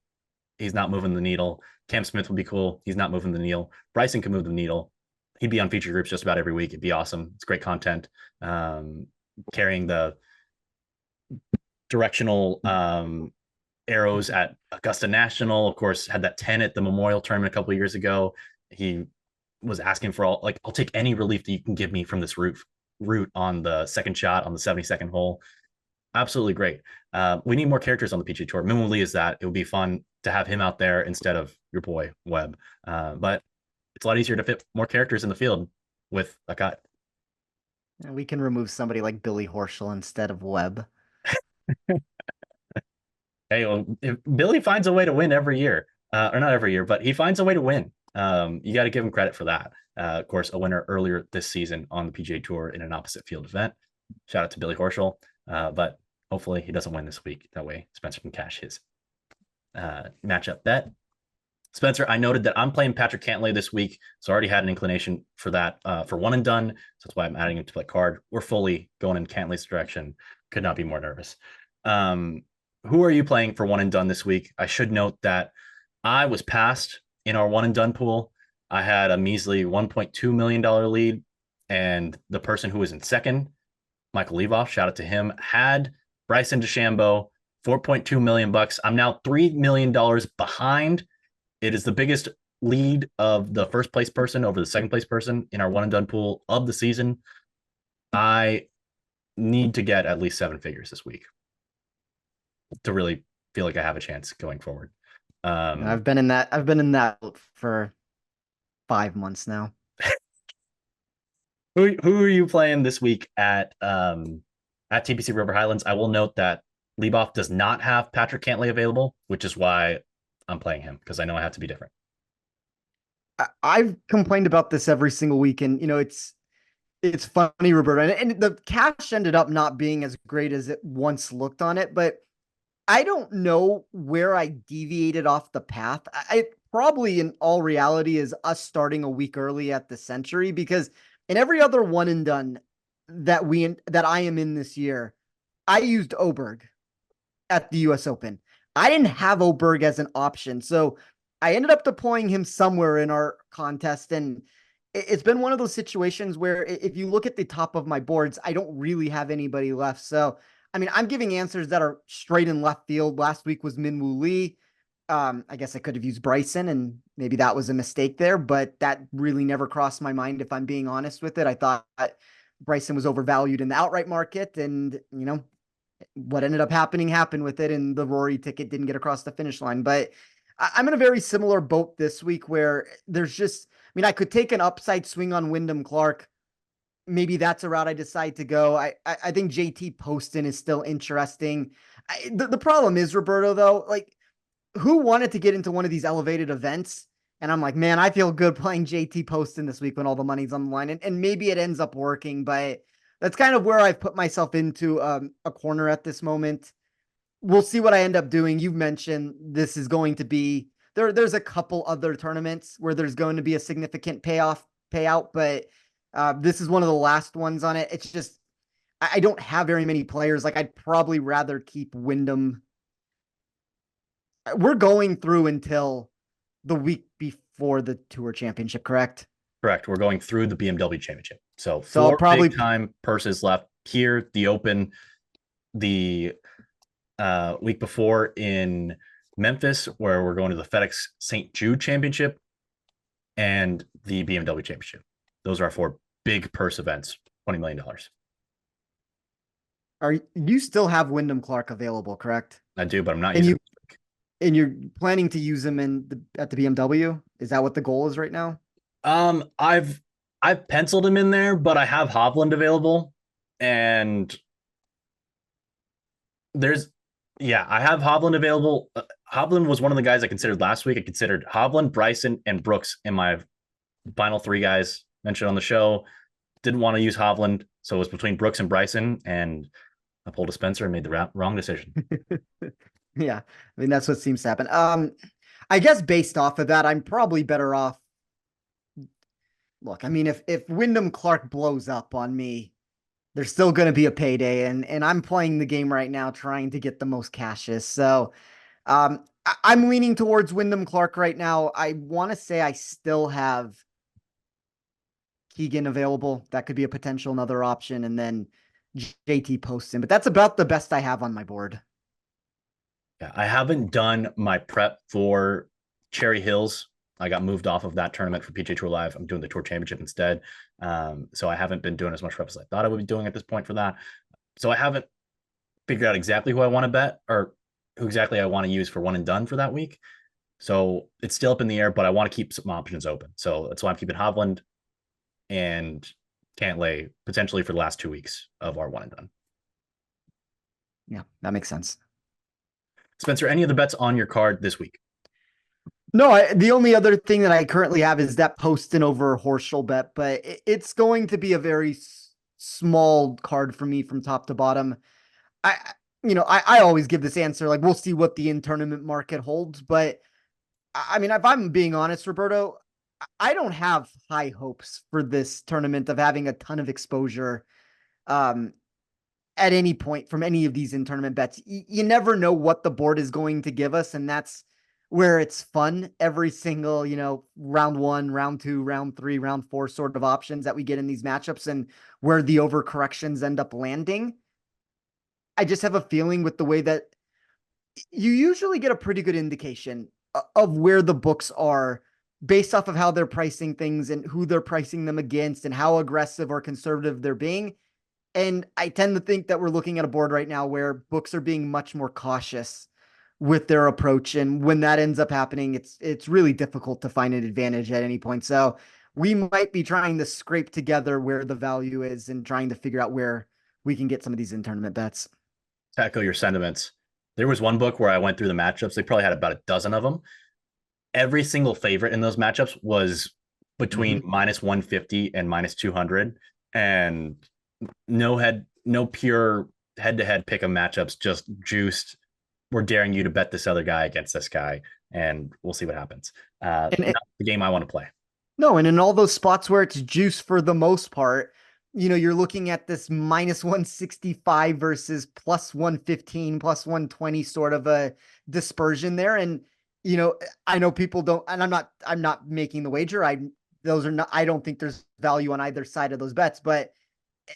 He's not moving the needle. Cam Smith would be cool. He's not moving the needle. Bryson can move the needle. He'd be on feature groups just about every week. It'd be awesome. It's great content. Carrying the directional arrows at Augusta National, of course, had that 10 at the Memorial Tournament a couple of years ago. He was asking for I'll take any relief that you can give me from this route on the second shot on the 72nd hole. Absolutely great. We need more characters on the PGA Tour. Minwoo Lee is that. It would be fun to have him out there instead of your boy Webb. But it's a lot easier to fit more characters in the field with a cut. We can remove somebody like Billy Horschel instead of Webb. Hey, well, if Billy finds a way to win every year, or not every year, but he finds a way to win. You got to give him credit for that. Of course, a winner earlier this season on the PGA Tour in an opposite field event. Shout out to Billy Horschel. But hopefully he doesn't win this week. That way Spencer can cash his matchup bet. Spencer, I noted that I'm playing Patrick Cantlay this week, so I already had an inclination for that for one and done. So that's why I'm adding him to play card. We're fully going in Cantlay's direction. Could not be more nervous. Who are you playing for one and done this week? I should note that I was passed in our one and done pool. I had a measly $1.2 million lead, and the person who was in second, Michael Levoff, shout out to him, had Bryson DeChambeau, 4.2 million bucks. I'm now $3 million behind. It is the biggest lead of the first place person over the second place person in our one and done pool of the season. I need to get at least 7 figures this week to really feel like I have a chance going forward. I've been in that for 5 months now. Who are you playing this week at TPC River Highlands? I will note that Leboff does not have Patrick Cantlay available, which is why I'm playing him, because I know I have to be different. I've complained about this every single week, and it's funny, Roberto, and the cash ended up not being as great as it once looked on it, but I don't know where I deviated off the path. I probably in all reality is us starting a week early at the Century, because in every other one and done that I am in this year, I used Oberg at the US Open. I didn't have Oberg as an option. So I ended up deploying him somewhere in our contest. And it's been one of those situations where if you look at the top of my boards, I don't really have anybody left. So, I mean, I'm giving answers that are straight in left field. Last week was Minwoo Lee. I guess I could have used Bryson, and maybe that was a mistake there, but that really never crossed my mind, if I'm being honest with it. I thought Bryson was overvalued in the outright market, and what ended up happened with it, and the Rory ticket didn't get across the finish line. But I'm in a very similar boat this week where there's just, I mean, I could take an upside swing on Wyndham Clark. Maybe that's a route I decide to go. I think JT Poston is still interesting. The problem is, Roberto, though, like, who wanted to get into one of these elevated events? And I'm like, man, I feel good playing JT Poston this week when all the money's on the line. And maybe it ends up working, but that's kind of where I've put myself into a corner at this moment. We'll see what I end up doing. You've mentioned this is going to be there's a couple other tournaments where there's going to be a significant payout, but this is one of the last ones on it. It's just I don't have very many players. Like, I'd probably rather keep Wyndham. We're going through until the week before the Tour Championship, correct? Correct. We're going through the BMW Championship. So So I'll four probably big time purses left here. The Open, the week before in Memphis, where we're going to the FedEx St. Jude Championship, and the BMW Championship. Those are our 4 big purse events, $20 million. are you still have Wyndham Clark available, correct? I do, but I'm not And using and you're planning to use him at the BMW? Is that what the goal is right now? I've penciled him in there, but I have Hovland available, and I have Hovland available. Hovland was one of the guys I considered last week. I considered Hovland, Bryson, and Brooks in my final 3 guys mentioned on the show. Didn't want to use Hovland, so it was between Brooks and Bryson, and I pulled a Spencer and made the wrong decision. Yeah, I mean, that's what seems to happen. I guess based off of that, I'm probably better off. Look, I mean, if Wyndham Clark blows up on me, there's still going to be a payday, and I'm playing the game right now trying to get the most cashes. So, I'm leaning towards Wyndham Clark right now. I want to say I still have Keegan available. That could be a potential another option, and then JT Poston. But that's about the best I have on my board. Yeah, I haven't done my prep for Cherry Hills. I got moved off of that tournament for PGA Tour Live. I'm doing the Tour Championship instead. So I haven't been doing as much prep as I thought I would be doing at this point for that. So I haven't figured out exactly who I want to bet or who exactly I want to use for one and done for that week. So it's still up in the air, but I want to keep some options open. So that's why I'm keeping Hovland and Cantlay potentially for the last 2 weeks of our one and done. Yeah, that makes sense. Spencer, any of the bets on your card this week? No, the only other thing that I currently have is that Poston over Horschel bet, but it's going to be a very small card for me from top to bottom. I always give this answer, like, we'll see what the in-tournament market holds, but I mean, if I'm being honest, Roberto, I don't have high hopes for this tournament of having a ton of exposure at any point from any of these in-tournament bets. You never know what the board is going to give us, and that's where it's fun every single, round one, round two, round three, round four sort of options that we get in these matchups and where the overcorrections end up landing. I just have a feeling with the way that you usually get a pretty good indication of where the books are based off of how they're pricing things and who they're pricing them against and how aggressive or conservative they're being. And I tend to think that we're looking at a board right now where books are being much more cautious with their approach. And when that ends up happening, it's really difficult to find an advantage at any point. So we might be trying to scrape together where the value is and trying to figure out where we can get some of these in tournament bets. To echo your sentiments, there was one book where I went through the matchups. They probably had about a dozen of them. Every single favorite in those matchups was between minus 150 and minus 200. And no pure head-to-head pick 'em matchups, just juiced. We're daring you to bet this other guy against this guy, and we'll see what happens. And Not the game I want to play. No, and in all those spots where it's juice for the most part, you're looking at this minus 165 versus plus 115, plus 120 sort of a dispersion there. And, I know people don't, and I'm not making the wager. I don't think there's value on either side of those bets, but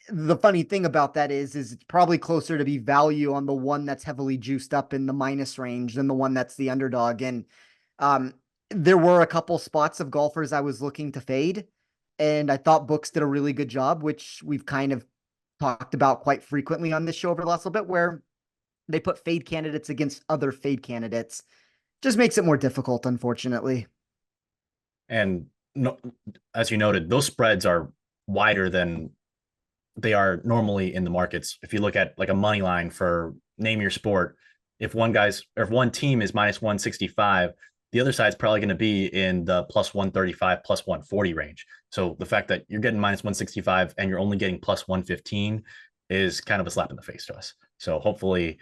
the funny thing about that is it's probably closer to be value on the one that's heavily juiced up in the minus range than the one that's the underdog. And um, there were a couple spots of golfers I was looking to fade, and I thought books did a really good job, which we've kind of talked about quite frequently on this show over the last little bit, where they put fade candidates against other fade candidates. Just makes it more difficult, unfortunately. And no, as you noted, those spreads are wider than they are normally in the markets. If you look at like a money line for name your sport, if one team is minus 165, the other side's probably going to be in the plus 135, plus 140 range. So the fact that you're getting minus 165 and you're only getting plus 115 is kind of a slap in the face to us. So hopefully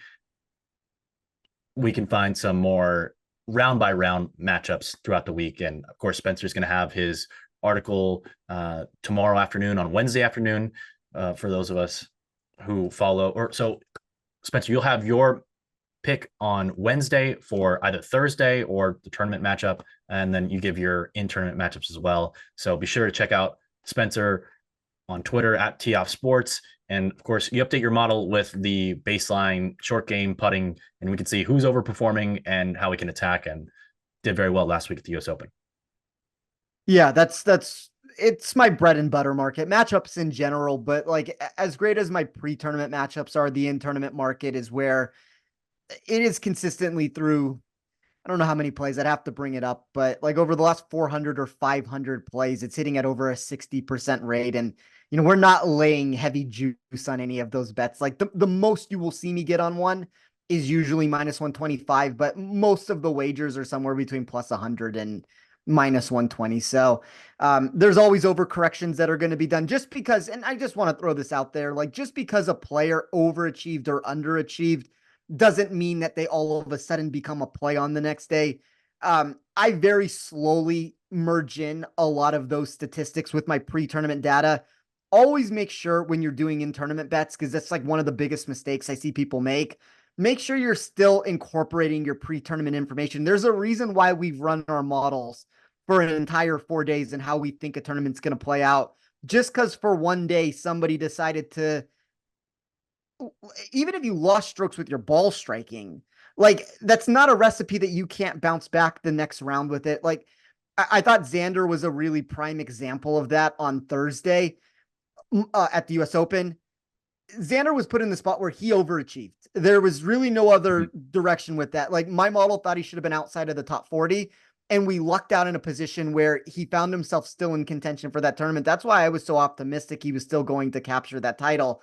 we can find some more round by round matchups throughout the week. And of course, Spencer's going to have his article tomorrow afternoon, on Wednesday afternoon, for those of us who follow. Or so, Spencer, you'll have your pick on Wednesday for either Thursday or the tournament matchup, and then you give your in-tournament matchups as well. So be sure to check out Spencer on Twitter at @TOffSports. And of course, you update your model with the baseline short game putting, and we can see who's overperforming and how we can attack, and did very well last week at the US Open. Yeah, it's my bread and butter market, matchups in general, but like as great as my pre-tournament matchups are, the in-tournament market is where it is consistently through, I don't know how many plays, I'd have to bring it up, but like over the last 400 or 500 plays, it's hitting at over a 60% rate. And, we're not laying heavy juice on any of those bets. Like the most you will see me get on one is usually minus 125, but most of the wagers are somewhere between plus 100 and minus 120. So there's always overcorrections that are going to be done just because, and I just want to throw this out there, like just because a player overachieved or underachieved doesn't mean that they all of a sudden become a play on the next day. I very slowly merge in a lot of those statistics with my pre-tournament data. Always make sure when you're doing in-tournament bets, because that's like one of the biggest mistakes I see people make sure you're still incorporating your pre-tournament information. There's a reason why we've run our models for an entire 4 days and how we think a tournament's going to play out. Just because for one day somebody decided to, even if you lost strokes with your ball striking, like that's not a recipe that you can't bounce back the next round with it. Like I thought Xander was a really prime example of that on Thursday at the US Open. Xander was put in the spot where he overachieved. There was really no other direction with that. Like my model thought he should have been outside of the top 40, and we lucked out in a position where he found himself still in contention for that tournament. That's why I was so optimistic he was still going to capture that title.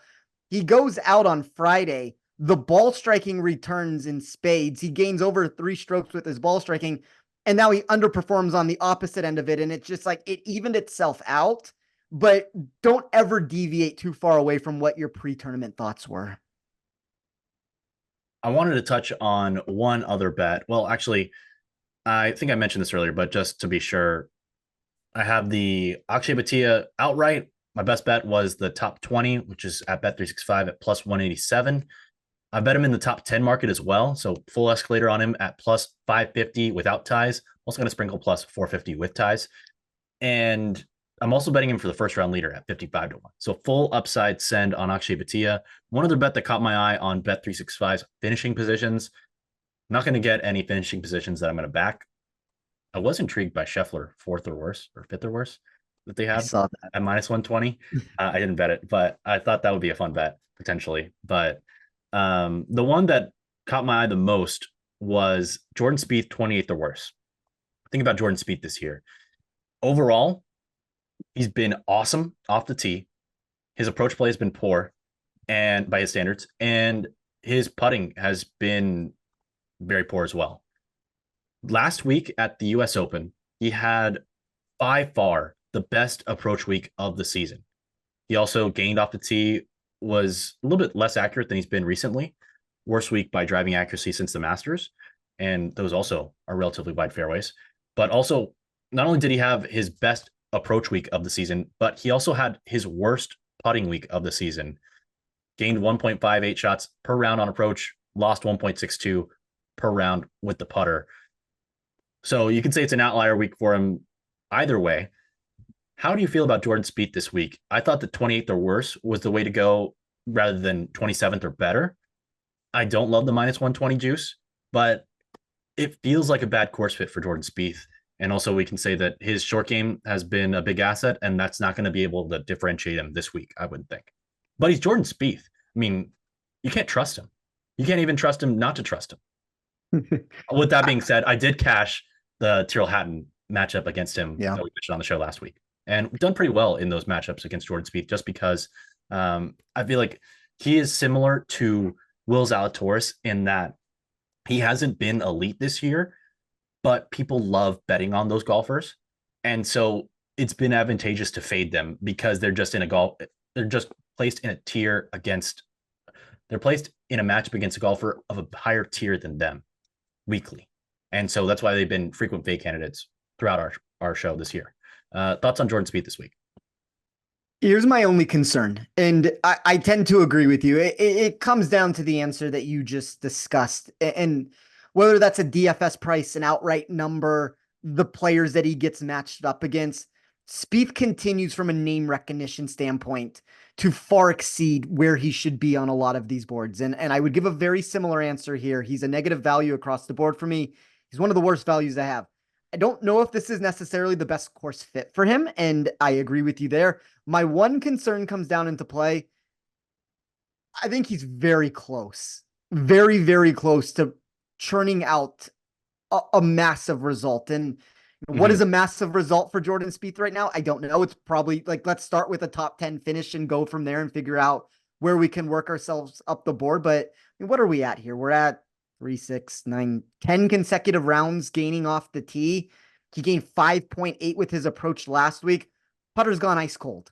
He goes out on Friday. The ball striking returns in spades. He gains over 3 strokes with his ball striking, and now he underperforms on the opposite end of it. And it's just like it evened itself out. But don't ever deviate too far away from what your pre-tournament thoughts were. I wanted to touch on one other bet. Well, actually, I think I mentioned this earlier, but just to be sure, I have the Akshay Bhatia outright. My best bet was the top 20, which is at Bet365 at plus 187. I bet him in the top 10 market as well. So full escalator on him at plus 550 without ties. Also going to sprinkle plus 450 with ties. And I'm also betting him for the first round leader at 55 to 1. So full upside send on Akshay Bhatia. One other bet that caught my eye on Bet365's finishing positions. I'm not going to get any finishing positions that I'm going to back. I was intrigued by Scheffler, fourth or worse, or fifth or worse, that they I had saw that. at minus 120. I didn't bet it, but I thought that would be a fun bet potentially. But the one that caught my eye the most was Jordan Spieth, 28th or worse. Think about Jordan Spieth this year. Overall, he's been awesome off the tee. His approach play has been poor, and by his standards, and his putting has been very poor as well. Last week at the US Open, he had by far the best approach week of the season. He also gained off the tee, was a little bit less accurate than he's been recently. Worst week by driving accuracy since the Masters. And those also are relatively wide fairways. But also, not only did he have his best approach week of the season, but he also had his worst putting week of the season. Gained 1.58 shots per round on approach, lost 1.62 per round with the putter. So you can say it's an outlier week for him either way. How do you feel about Jordan Spieth this week? I thought that 28th or worse was the way to go rather than 27th or better. I don't love the minus 120 juice, but it feels like a bad course fit for Jordan Spieth. And also, we can say that his short game has been a big asset, and that's not going to be able to differentiate him this week, I wouldn't think. But he's Jordan Spieth. I mean, you can't trust him. You can't even trust him not to trust him. With that being said, I did cash the Tyrrell Hatton matchup against him that we mentioned on the show last week. And we've done pretty well in those matchups against Jordan Spieth just because I feel like he is similar to Will Zalatoris in that he hasn't been elite this year, but people love betting on those golfers. And so it's been advantageous to fade them because they're just they're just placed in a tier against, they're placed in a matchup against a golfer of a higher tier than them weekly. And so that's why they've been frequent fade candidates throughout our show this year. Thoughts on Jordan Spieth this week? Here's my only concern, and I tend to agree with you. It comes down to the answer that you just discussed, and whether that's a DFS price, an outright number, the players that he gets matched up against. Spieth continues from a name recognition standpoint to far exceed where he should be on a lot of these boards. And I would give a very similar answer here. He's a negative value across the board for me. He's one of the worst values I have. I don't know if this is necessarily the best course fit for him, and I agree with you there. My one concern comes down into play. I think he's very close, very, very close to churning out a massive result. And what is a massive result for Jordan Spieth right now? I don't know. It's probably like, let's start with a top 10 finish and go from there and figure out where we can work ourselves up the board. But I mean, what are we at here? We're at 3, 6, 9, 10 consecutive rounds gaining off the tee. He gained 5.8 with his approach last week. Putter's gone ice cold.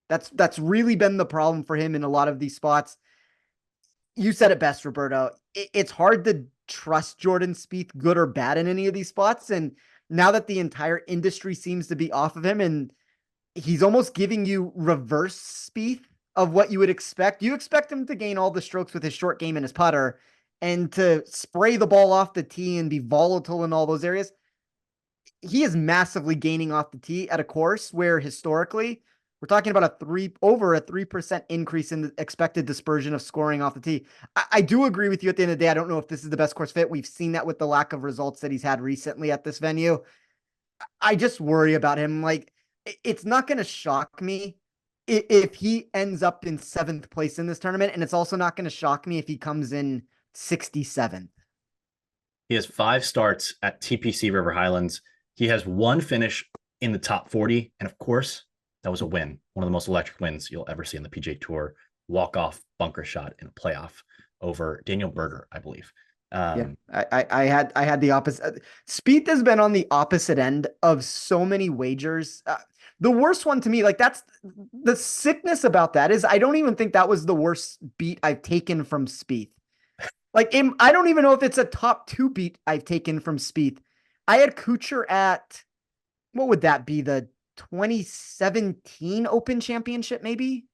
That's really been the problem for him in a lot of these spots. You said it best, Roberto. It's hard to trust Jordan Spieth, good or bad, in any of these spots. And now that the entire industry seems to be off of him, and he's almost giving you reverse Spieth of what you would expect. You expect him to gain all the strokes with his short game and his putter, and to spray the ball off the tee and be volatile in all those areas. He is massively gaining off the tee at a course where historically we're talking about over a 3% increase in the expected dispersion of scoring off the tee. I do agree with you at the end of the day. I don't know if this is the best course fit. We've seen that with the lack of results that he's had recently at this venue. I just worry about him. Like, it's not going to shock me if he ends up in 7th place in this tournament. And it's also not going to shock me if he comes in 67th. He has 5 starts at TPC River Highlands. He has 1 finish in the top 40. And of course, that was a win. One of the most electric wins you'll ever see in the PGA Tour. Walk-off bunker shot in a playoff over Daniel Berger, I believe. Yeah, I had the opposite. Spieth has been on the opposite end of so many wagers. The worst one to me, like, that's the sickness about that, is I don't even think that was the worst beat I've taken from Spieth. Like, I don't even know if it's a top 2 beat I've taken from Spieth. I had Kuchar at, what would that be? The 2017 Open Championship, maybe?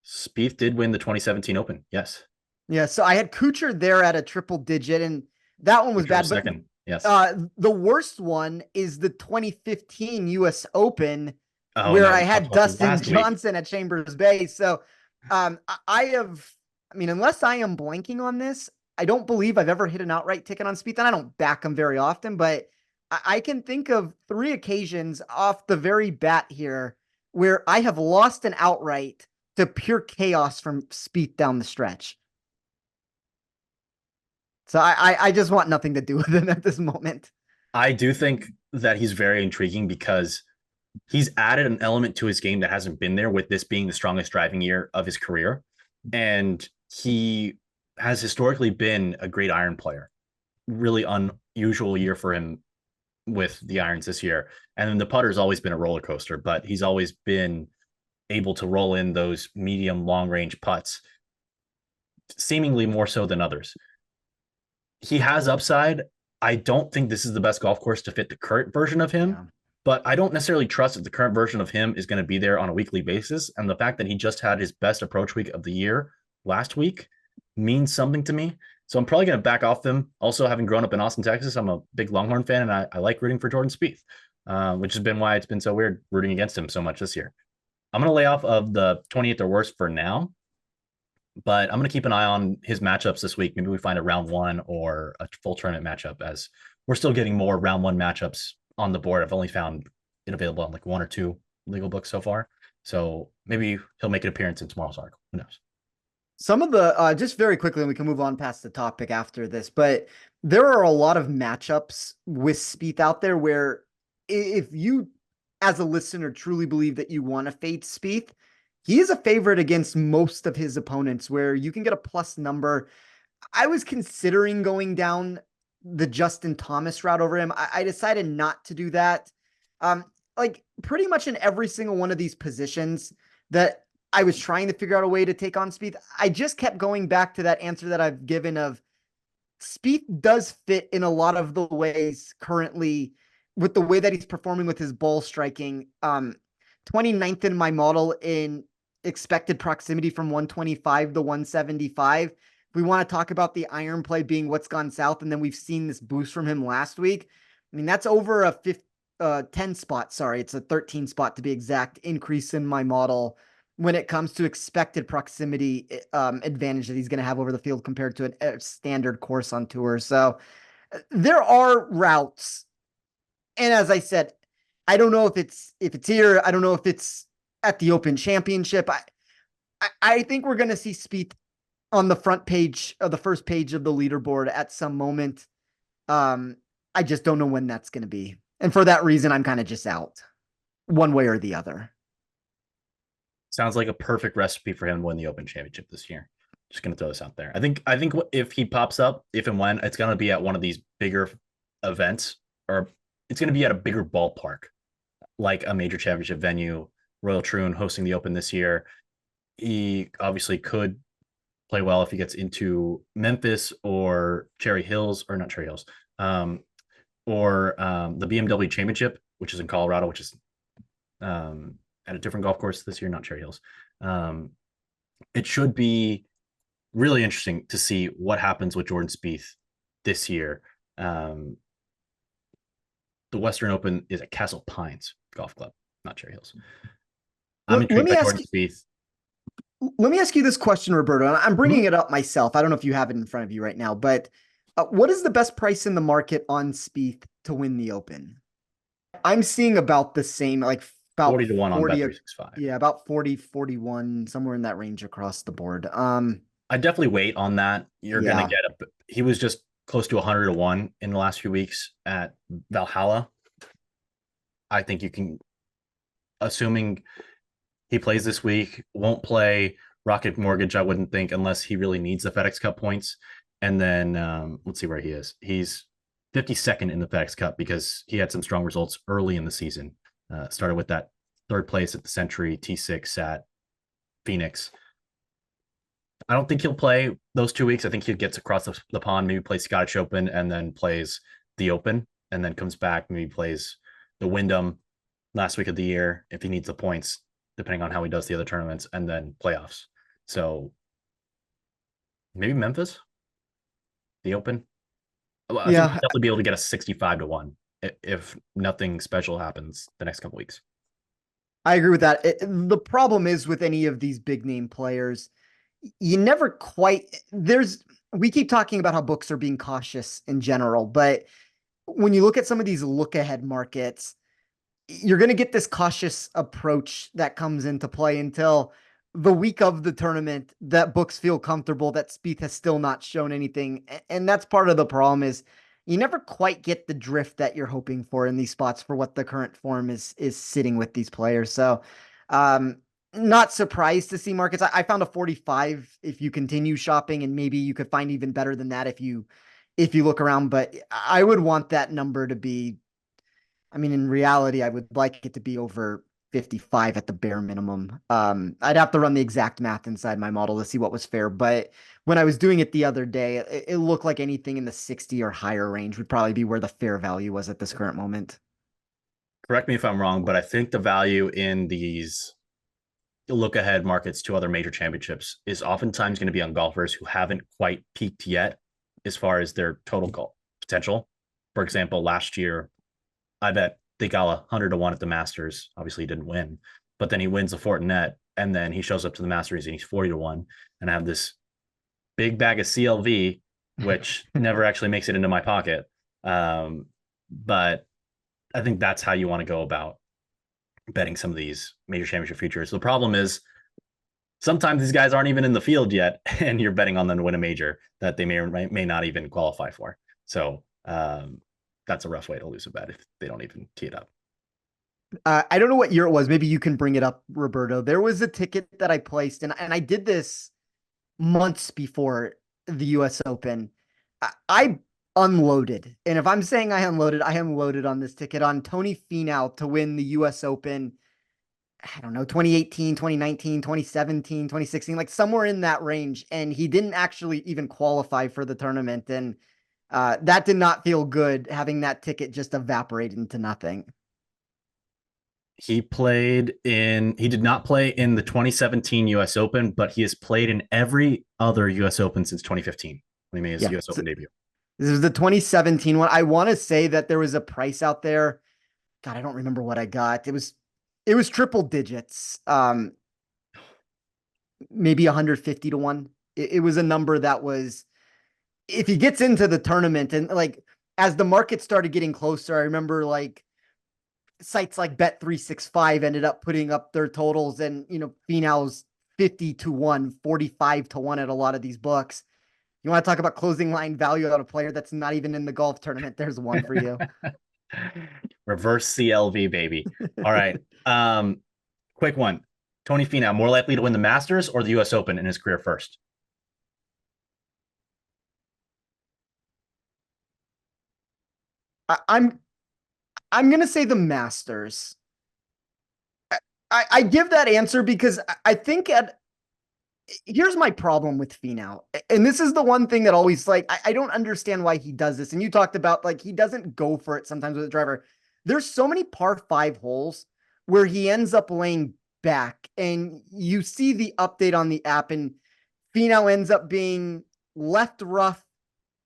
Spieth did win the 2017 Open. Yes. Yeah, so I had Kuchar there at a triple digit, and that one was Which was bad. But second. Yes. the worst one is the 2015 US Open, Oh where no, I we talked had about this Dustin last week. Johnson at Chambers Bay. So I have, I mean, unless I am blanking on this, I don't believe I've ever hit an outright ticket on Spieth, and I don't back him very often, but I can think of 3 occasions off the very bat here where I have lost an outright to pure chaos from Spieth down the stretch. So I just want nothing to do with him at this moment. I do think that he's very intriguing because he's added an element to his game that hasn't been there, with this being the strongest driving year of his career. And he has historically been a great iron player. Really unusual year for him with the irons this year. And then the putter's always been a roller coaster, but he's always been able to roll in those medium long range putts, seemingly more so than others. He has upside. I don't think this is the best golf course to fit the current version of him, Yeah. but I don't necessarily trust that the current version of him is going to be there on a weekly basis. And the fact that he just had his best approach week of the year last week means something to me. So I'm probably going to back off them. Also, having grown up in Austin, Texas, I'm a big Longhorn fan, and I like rooting for Jordan Spieth, which has been why it's been so weird rooting against him so much this year. I'm going to lay off of the 28th or worse for now, but I'm going to keep an eye on his matchups this week. Maybe we find a round one or a full tournament matchup, as we're still getting more round one matchups on the board. I've only found it available on like 1 or 2 legal books so far. So maybe he'll make an appearance in tomorrow's article. Who knows? Some of the just very quickly, and we can move on past the topic after this, but there are a lot of matchups with Spieth out there where if you, as a listener, truly believe that you want to fade Spieth, he is a favorite against most of his opponents where you can get a plus number. I was considering going down the Justin Thomas route over him. I decided not to do that. Like pretty much in every single one of these positions that I was trying to figure out a way to take on Spieth, I just kept going back to that answer that I've given of Spieth does fit in a lot of the ways currently with the way that he's performing with his ball striking. 29th in my model in expected proximity from 125 to 175. We want to talk about the iron play being what's gone south, and then we've seen this boost from him last week. I mean, that's over a 10 spot. Sorry, it's a 13 spot to be exact increase in my model when it comes to expected proximity advantage that he's going to have over the field compared to a standard course on tour. So there are routes. And as I said, I don't know if it's here. I don't know if it's at the Open Championship. I think we're going to see Spieth on the front page of the first page of the leaderboard at some moment. I just don't know when that's going to be. And for that reason, I'm kind of just out one way or the other. Sounds like a perfect recipe for him to win the Open Championship this year. Just going to throw this out there. I think if he pops up, if and when, it's going to be at one of these bigger events, or it's going to be at a bigger ballpark, like a major championship venue. Royal Troon hosting the Open this year. He obviously could play well if he gets into Memphis or Cherry Hills, or not Cherry Hills, or the BMW Championship, which is in Colorado, which is at a different golf course this year, not Cherry Hills. It should be really interesting to see what happens with Jordan Spieth this year. The Western Open is at Castle Pines Golf Club, not Cherry Hills. I'm intrigued by Jordan Spieth. Let me ask you this question, Roberto. And I'm bringing it up myself. I don't know if you have it in front of you right now, but what is the best price in the market on Spieth to win the Open? I'm seeing about the same, like about 40 to 1 on Bet365. Yeah, about 40, 41, somewhere in that range across the board. I definitely wait on that. You're going to get he was just close to 100 to 1 in the last few weeks at Valhalla. I think you can, assuming he plays this week, won't play Rocket Mortgage, I wouldn't think, unless he really needs the FedEx Cup points. And then let's see where he is. He's 52nd in the FedEx Cup because he had some strong results early in the season. Started with that 3rd place at the Century, T6 at Phoenix. I don't think he'll play those 2 weeks. I think he gets across the pond, maybe plays Scottish Open and then plays the Open, and then comes back, maybe plays the Wyndham last week of the year if he needs the points, depending on how he does the other tournaments, and then playoffs. So maybe Memphis, the Open. Well, I think we'll Yeah, definitely be able to get a 65 to 1 if nothing special happens the next couple weeks. I agree with that. The problem is with any of these big name players, you never quite we keep talking about how books are being cautious in general, but when you look at some of these look ahead markets, you're going to get this cautious approach that comes into play until the week of the tournament that books feel comfortable that Spieth has still not shown anything. And that's part of the problem is you never quite get the drift that you're hoping for in these spots for what the current form is sitting with these players. So, um, not surprised to see markets. I found a 45 if you continue shopping, and maybe you could find even better than that if you look around, but I would want that number to be, I mean, in reality, I would like it to be over 55 at the bare minimum. I'd have to run the exact math inside my model to see what was fair. But when I was doing it the other day, it looked like anything in the 60 or higher range would probably be where the fair value was at this current moment. Correct me if I'm wrong, but I think the value in these look ahead markets to other major championships is oftentimes going to be on golfers who haven't quite peaked yet as far as their total golf potential. For example, last year, I bet Thigala 100 to 1 at the Masters. Obviously, he didn't win, but then he wins the Fortinet, and then he shows up to the Masters and he's 40 to 1. And I have this big bag of CLV, which never actually makes it into my pocket. But I think that's how you want to go about betting some of these major championship futures. The problem is sometimes these guys aren't even in the field yet, and you're betting on them to win a major that they may or may not even qualify for. So that's a rough way to lose a bet if they don't even tee it up. I don't know what year it was. Maybe you can bring it up, Roberto. There was a ticket that I placed, and I did this months before the US Open. I unloaded. And if I'm saying I unloaded on this ticket on Tony Finau to win the US Open. I don't know, 2018, 2019, 2017, 2016, like somewhere in that range. And he didn't actually even qualify for the tournament. And that did not feel good having that ticket just evaporate into nothing. He did not play in the 2017 US Open, but he has played in every other US Open since 2015 when he made his Yeah. US Open debut. This is the 2017 one. I want to say that there was a price out there. God, I don't remember what I got. It was triple digits. Maybe 150 to 1. It was a number that was, if he gets into the tournament and like as the market started getting closer, I remember like sites like Bet365 ended up putting up their totals, and Finau's 50 to 1, 45 to 1 at a lot of these books. You want to talk about closing line value on a player that's not even in the golf tournament? There's one for you. Reverse CLV, baby. All right. Quick one. Tony Finau, more likely to win the Masters or the US Open in his career first? I'm gonna say the Masters. I give that answer because I think here's my problem with Finau. And this is the one thing that always like I don't understand why he does this. And you talked about like he doesn't go for it sometimes with the driver. There's so many par 5 holes where he ends up laying back, and you see the update on the app, and Finau ends up being left rough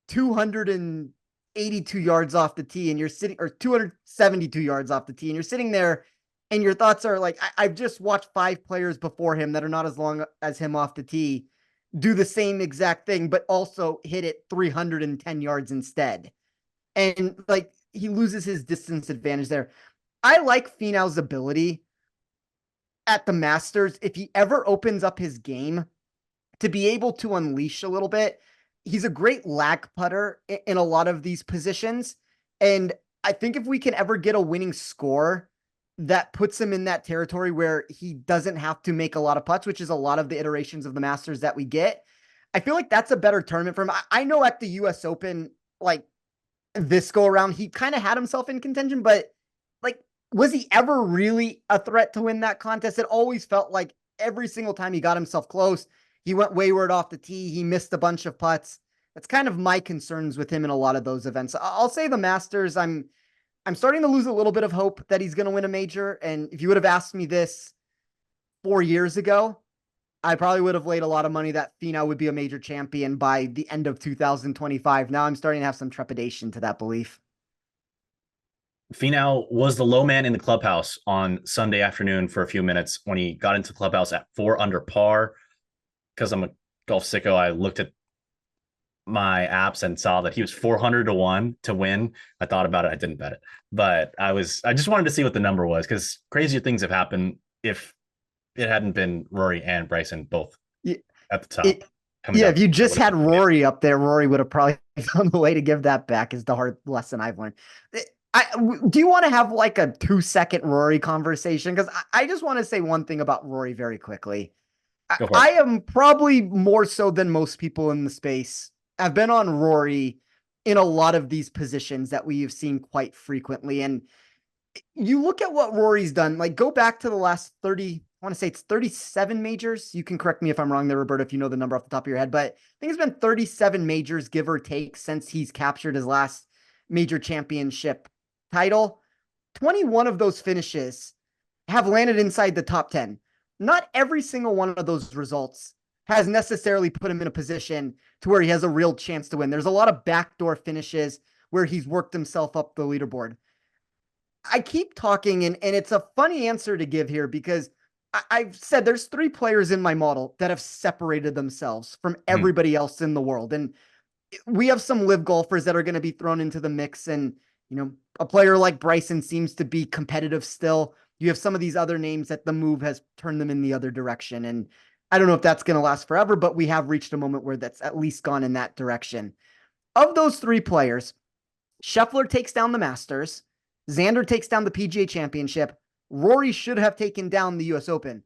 282 yards off the tee, and you're sitting, or 272 yards off the tee, and you're sitting there and your thoughts are like, I've just watched 5 players before him that are not as long as him off the tee do the same exact thing, but also hit it 310 yards instead. And like he loses his distance advantage there. I like Finau's ability at the Masters. If he ever opens up his game to be able to unleash a little bit, he's a great lag putter in a lot of these positions. And I think if we can ever get a winning score that puts him in that territory where he doesn't have to make a lot of putts, which is a lot of the iterations of the Masters that we get, I feel like that's a better tournament for him. I know at the US Open, like this go around, he kind of had himself in contention, but like, was he ever really a threat to win that contest? It always felt like every single time he got himself close, he went wayward off the tee. He missed a bunch of putts. That's kind of my concerns with him in a lot of those events. I'll say the Masters, I'm starting to lose a little bit of hope that he's going to win a major. And if you would have asked me this 4 years ago, I probably would have laid a lot of money that Finau would be a major champion by the end of 2025. Now I'm starting to have some trepidation to that belief. Finau was the low man in the clubhouse on Sunday afternoon for a few minutes when he got into the clubhouse at 4 under par. Because I'm a golf sicko, I looked at my apps and saw that he was 400 to 1 to win. I thought about it. I didn't bet it, but I just wanted to see what the number was, because crazier things have happened if it hadn't been Rory and Bryson both Yeah, at the top. if you just had Rory up there, Rory would have probably found the way to give that back, is the hard lesson I've learned. Do you want to have like a 2-second Rory conversation? Because I just want to say one thing about Rory very quickly. I am probably more so than most people in the space. I've been on Rory in a lot of these positions that we have seen quite frequently. And you look at what Rory's done, like go back to the last 30, I want to say it's 37 majors. You can correct me if I'm wrong there, Roberto, if you know the number off the top of your head, but I think it's been 37 majors, give or take, since he's captured his last major championship title. 21 of those finishes have landed inside the top 10. Not every single one of those results has necessarily put him in a position to where he has a real chance to win. There's a lot of backdoor finishes where he's worked himself up the leaderboard. I keep talking, and it's a funny answer to give here because I've said there's 3 players in my model that have separated themselves from everybody else in the world. And we have some live golfers that are going to be thrown into the mix. And, a player like Bryson seems to be competitive still. You have some of these other names that the move has turned them in the other direction. And I don't know if that's going to last forever, but we have reached a moment where that's at least gone in that direction. Of those 3 players, Scheffler takes down the Masters, Xander takes down the PGA Championship, Rory should have taken down the US Open.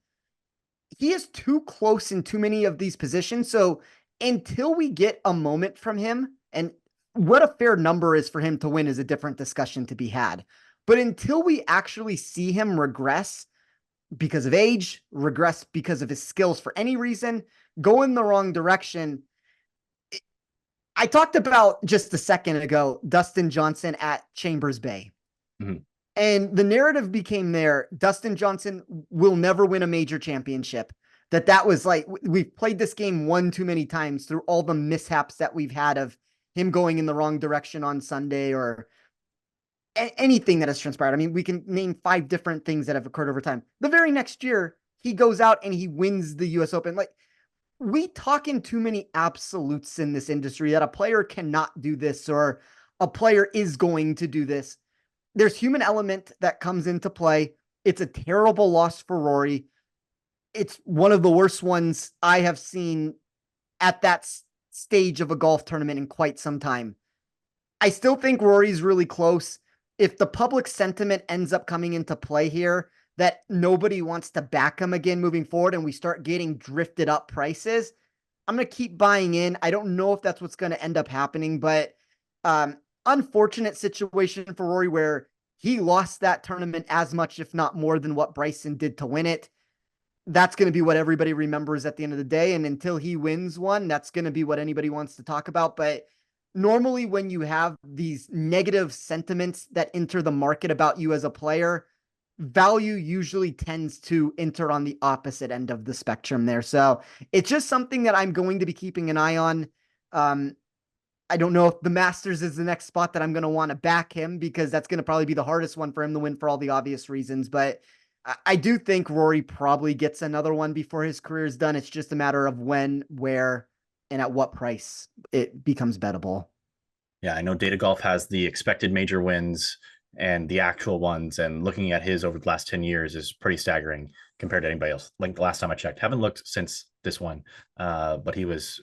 He is too close in too many of these positions. So until we get a moment from him, and what a fair number is for him to win is a different discussion to be had. But until we actually see him regress because of age, regress because of his skills for any reason, go in the wrong direction. I talked about just a second ago, Dustin Johnson at Chambers Bay. And the narrative became there, Dustin Johnson will never win a major championship. That was like, we've played this game one too many times through all the mishaps that we've had of him going in the wrong direction on Sunday or anything that has transpired. I mean, we can name 5 different things that have occurred over time. The very next year, he goes out and he wins the US Open. Like, we talk in too many absolutes in this industry that a player cannot do this or a player is going to do this. There's human element that comes into play. It's a terrible loss for Rory. It's one of the worst ones I have seen at that stage of a golf tournament in quite some time. I still think Rory's really close. If the public sentiment ends up coming into play here, that nobody wants to back him again moving forward and we start getting drifted up prices, I'm going to keep buying in. I don't know if that's what's going to end up happening, but unfortunate situation for Rory where he lost that tournament as much, if not more than what Bryson did to win it. That's going to be what everybody remembers at the end of the day. And until he wins one, that's going to be what anybody wants to talk about. But normally when you have these negative sentiments that enter the market about you as a player, value usually tends to enter on the opposite end of the spectrum there. So it's just something that I'm going to be keeping an eye on. I don't know if the Masters is the next spot that I'm going to want to back him, because that's going to probably be the hardest one for him to win for all the obvious reasons. But I do think Rory probably gets another one before his career is done. It's just a matter of when, where, and at what price it becomes bettable. Yeah, I know Data Golf has the expected major wins and the actual ones, and looking at his over the last 10 years is pretty staggering compared to anybody else. Like the last time I checked, haven't looked since this one, but he was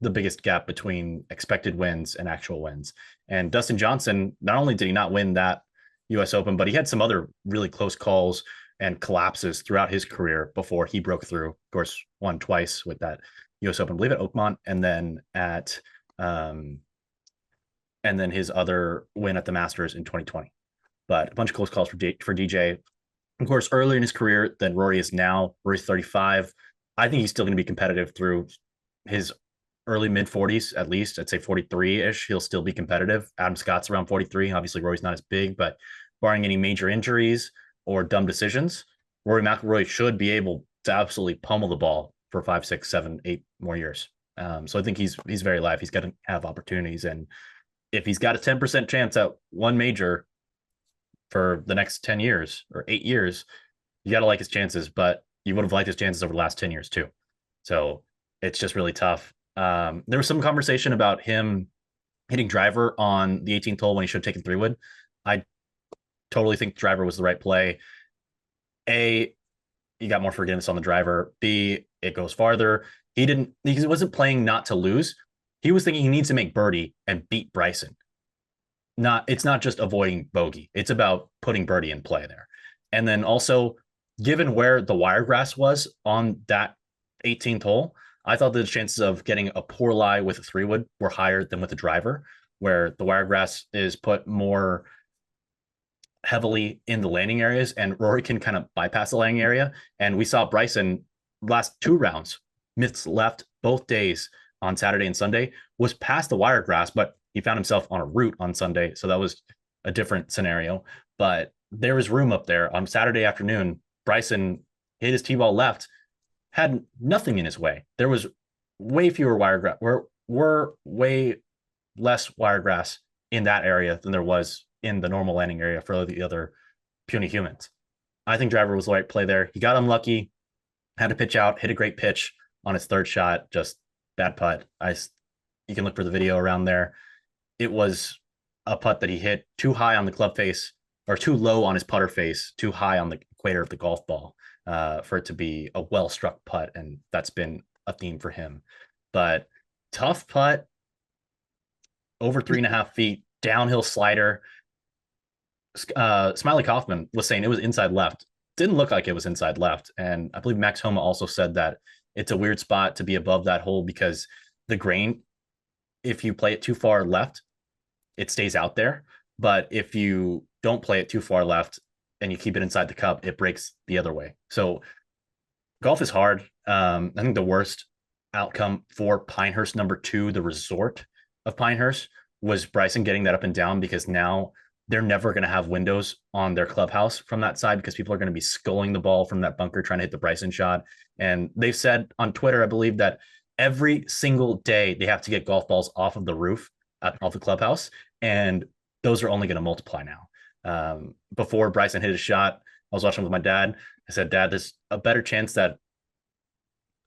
the biggest gap between expected wins and actual wins. And Dustin Johnson, not only did he not win that US Open, but he had some other really close calls and collapses throughout his career before he broke through. Of course, won twice with that US Open, I believe at Oakmont, and then at and then his other win at the Masters in 2020. But a bunch of close calls for DJ. Of course, earlier in his career than Rory is now. Rory's 35. I think he's still going to be competitive through his early mid 40s, at least. I'd say 43-ish. He'll still be competitive. Adam Scott's around 43. Obviously, Rory's not as big, but barring any major injuries or dumb decisions, Rory McIlroy should be able to absolutely pummel the ball for 5, 6, 7, 8 more years. So I think he's very live. He's going to have opportunities, and if he's got a 10% chance at one major for the next 10 years or 8 years, you got to like his chances. But you would have liked his chances over the last 10 years too. So it's just really tough. There was some conversation about him hitting driver on the 18th hole when he should have taken 3-wood. I totally think driver was the right play. A, you got more forgiveness on the driver. B, it goes farther. He wasn't playing not to lose. He was thinking he needs to make birdie and beat Bryson. It's not just avoiding bogey. It's about putting birdie in play there. And then also, given where the wiregrass was on that 18th hole, I thought the chances of getting a poor lie with a 3-wood were higher than with a driver, where the wiregrass is put more heavily in the landing areas and Rory can kind of bypass the landing area. And we saw Bryson last 2 rounds, missed left both days on Saturday and Sunday, was past the wiregrass, but he found himself on a route on Sunday. So that was a different scenario. But there was room up there on Saturday afternoon. Bryson hit his tee ball left, had nothing in his way. There was way fewer wiregrass, were way less wiregrass in that area than there was in the normal landing area for the other puny humans. I think driver was the right play there. He got unlucky, had to pitch out, hit a great pitch on his third shot, just bad putt. You can look for the video around there. It was a putt that he hit too high on the club face, or too low on his putter face, too high on the equator of the golf ball for it to be a well-struck putt, and that's been a theme for him. But tough putt, over 3.5 feet, downhill slider. Smiley Kaufman was saying it was inside left. Didn't look like it was inside left. And I believe Max Homa also said that it's a weird spot to be above that hole because the grain, if you play it too far left, it stays out there. But if you don't play it too far left and you keep it inside the cup, it breaks the other way. So golf is hard. I think the worst outcome for Pinehurst #2, the resort of Pinehurst, was Bryson getting that up and down, because now they're never going to have windows on their clubhouse from that side because people are going to be sculling the ball from that bunker trying to hit the Bryson shot. And they've said on Twitter, I believe, that every single day they have to get golf balls off of the roof, off the clubhouse. And those are only going to multiply now. Before Bryson hit his shot, I was watching with my dad. I said, Dad, there's a better chance that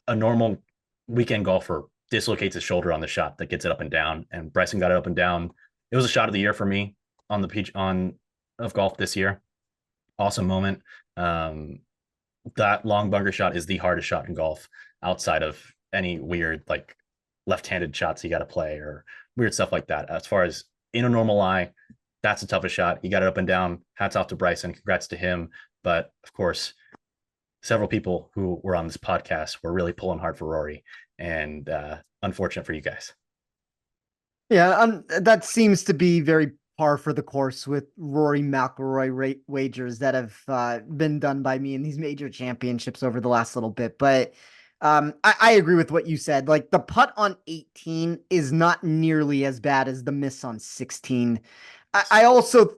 a normal weekend golfer dislocates his shoulder on the shot that gets it up and down. And Bryson got it up and down. It was a shot of the year for me on the pitch of golf this year. Awesome moment. That long bunker shot is the hardest shot in golf outside of any weird like left-handed shots you got to play or weird stuff like that. As far as in a normal lie, that's the toughest shot. He got it up and down. Hats off to Bryson. Congrats to him. But of course, several people who were on this podcast were really pulling hard for Rory, and unfortunate for you guys. Yeah, that seems to be very par for the course with Rory McIlroy wagers that have been done by me in these major championships over the last little bit. But I agree with what you said. Like, the putt on 18 is not nearly as bad as the miss on 16. I also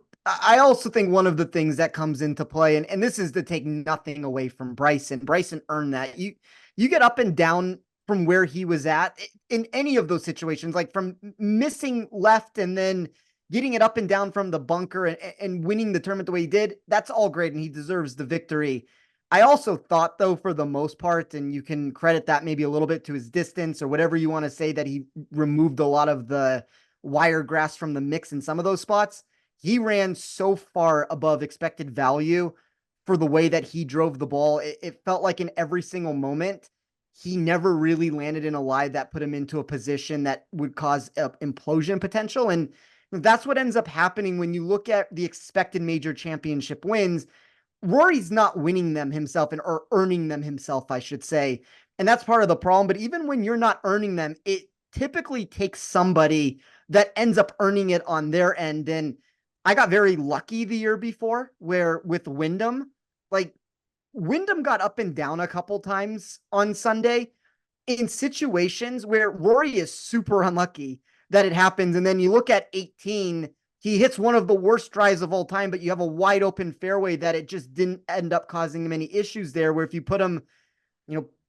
think one of the things that comes into play, and this is to take nothing away from Bryson. Bryson earned that. You get up and down from where he was at in any of those situations, like from missing left and then getting it up and down from the bunker and winning the tournament the way he did. That's all great, and he deserves the victory. I also thought, though, for the most part, and you can credit that maybe a little bit to his distance or whatever you want to say, that he removed a lot of the wire grass from the mix in some of those spots. He ran so far above expected value for the way that he drove the ball. It felt like in every single moment, he never really landed in a lie that put him into a position that would cause implosion potential. And that's what ends up happening when you look at the expected major championship wins. Rory's not winning them himself or earning them himself, I should say. And that's part of the problem. But even when you're not earning them, it typically takes somebody that ends up earning it on their end. And I got very lucky the year before where with Wyndham, like Wyndham got up and down a couple times on Sunday in situations where Rory is super unlucky that it happens. And then you look at 18, he hits one of the worst drives of all time, but you have a wide open fairway that it just didn't end up causing him any issues there, where if you put him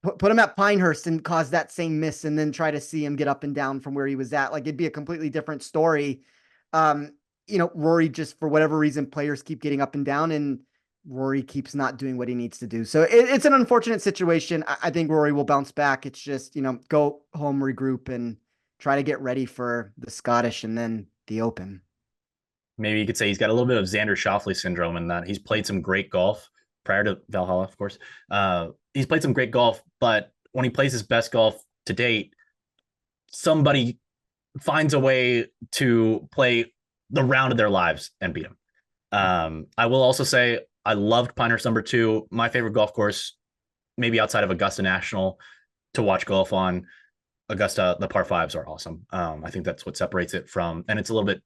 put him at Pinehurst and cause that same miss and then try to see him get up and down from where he was at. Like, it'd be a completely different story. Rory, just for whatever reason, players keep getting up and down and Rory keeps not doing what he needs to do. So it's an unfortunate situation. I think Rory will bounce back. It's just, go home, regroup, and try to get ready for the Scottish and then the Open. Maybe you could say he's got a little bit of Xander Schauffele syndrome in that he's played some great golf prior to Valhalla, of course. He's played some great golf, but when he plays his best golf to date, somebody finds a way to play the round of their lives and beat him. I will also say I loved Pinehurst #2. My favorite golf course, maybe outside of Augusta National, to watch golf on. Augusta, the par fives are awesome. I think that's what separates it from, and it's a little bit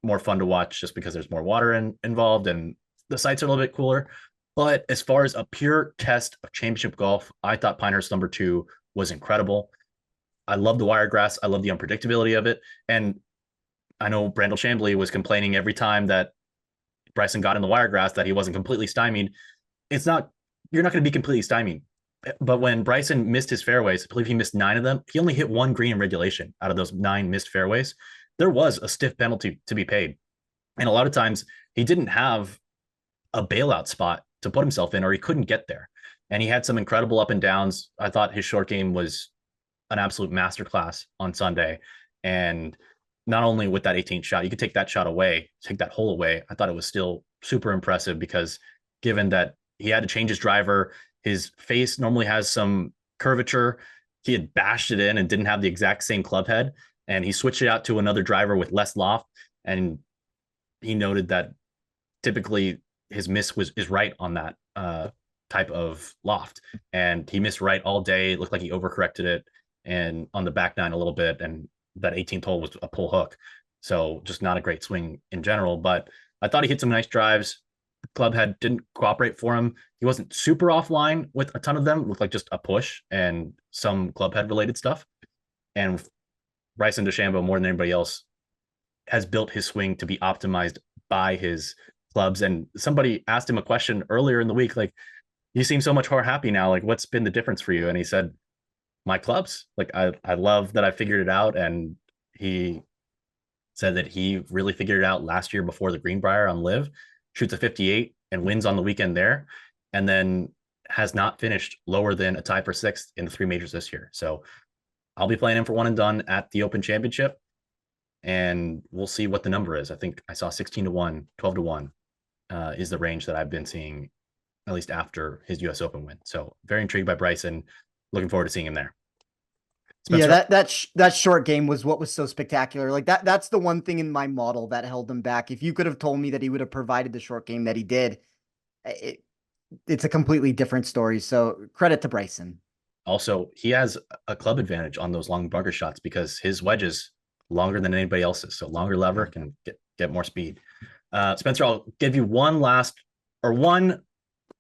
more fun to watch just because there's more water involved and the sites are a little bit cooler. But as far as a pure test of championship golf, I thought Pinehurst #2 was incredible. I love the wiregrass. I love the unpredictability of it. And I know Brandel Chambly was complaining every time that Bryson got in the wiregrass that he wasn't completely stymied. You're not going to be completely stymied. But when Bryson missed his fairways, I believe he missed 9 of them. He only hit 1 green in regulation out of those 9 missed fairways. There was a stiff penalty to be paid. And a lot of times he didn't have a bailout spot to put himself in, or he couldn't get there. And he had some incredible up and downs. I thought his short game was an absolute masterclass on Sunday. And not only with that 18th shot, you could take that shot away, take that hole away. I thought it was still super impressive because given that he had to change his driver, his face normally has some curvature. He had bashed it in and didn't have the exact same club head. And he switched it out to another driver with less loft. And he noted that typically his miss is right on that type of loft. And he missed right all day. It looked like he overcorrected it and on the back 9 a little bit. And that 18th hole was a pull hook. So just not a great swing in general. But I thought he hit some nice drives. The club head didn't cooperate for him. He wasn't super offline with a ton of them. It looked like just a push and some club head related stuff. And Bryson DeChambeau, more than anybody else, has built his swing to be optimized by his clubs. And somebody asked him a question earlier in the week, like, you seem so much more happy now. Like, what's been the difference for you? And he said, my clubs. Like, I love that I figured it out. And he said that he really figured it out last year before the Greenbrier on Live, shoots a 58 and wins on the weekend there, and then has not finished lower than a tie for 6th in the 3 majors this year. So I'll be playing him for 1 and done at the Open Championship, and we'll see what the number is. I think I saw 16-1, 12-1 is the range that I've been seeing, at least after his US Open win. So very intrigued by Bryson. Looking forward to seeing him there. Spencer? Yeah, that short game was what was so spectacular. Like that's the one thing in my model that held him back. If you could have told me that he would have provided the short game that he did, it's a completely different story. So credit to Bryson. Also, he has a club advantage on those long bunker shots because his wedge is longer than anybody else's. So longer lever can get more speed. Spencer, I'll give you one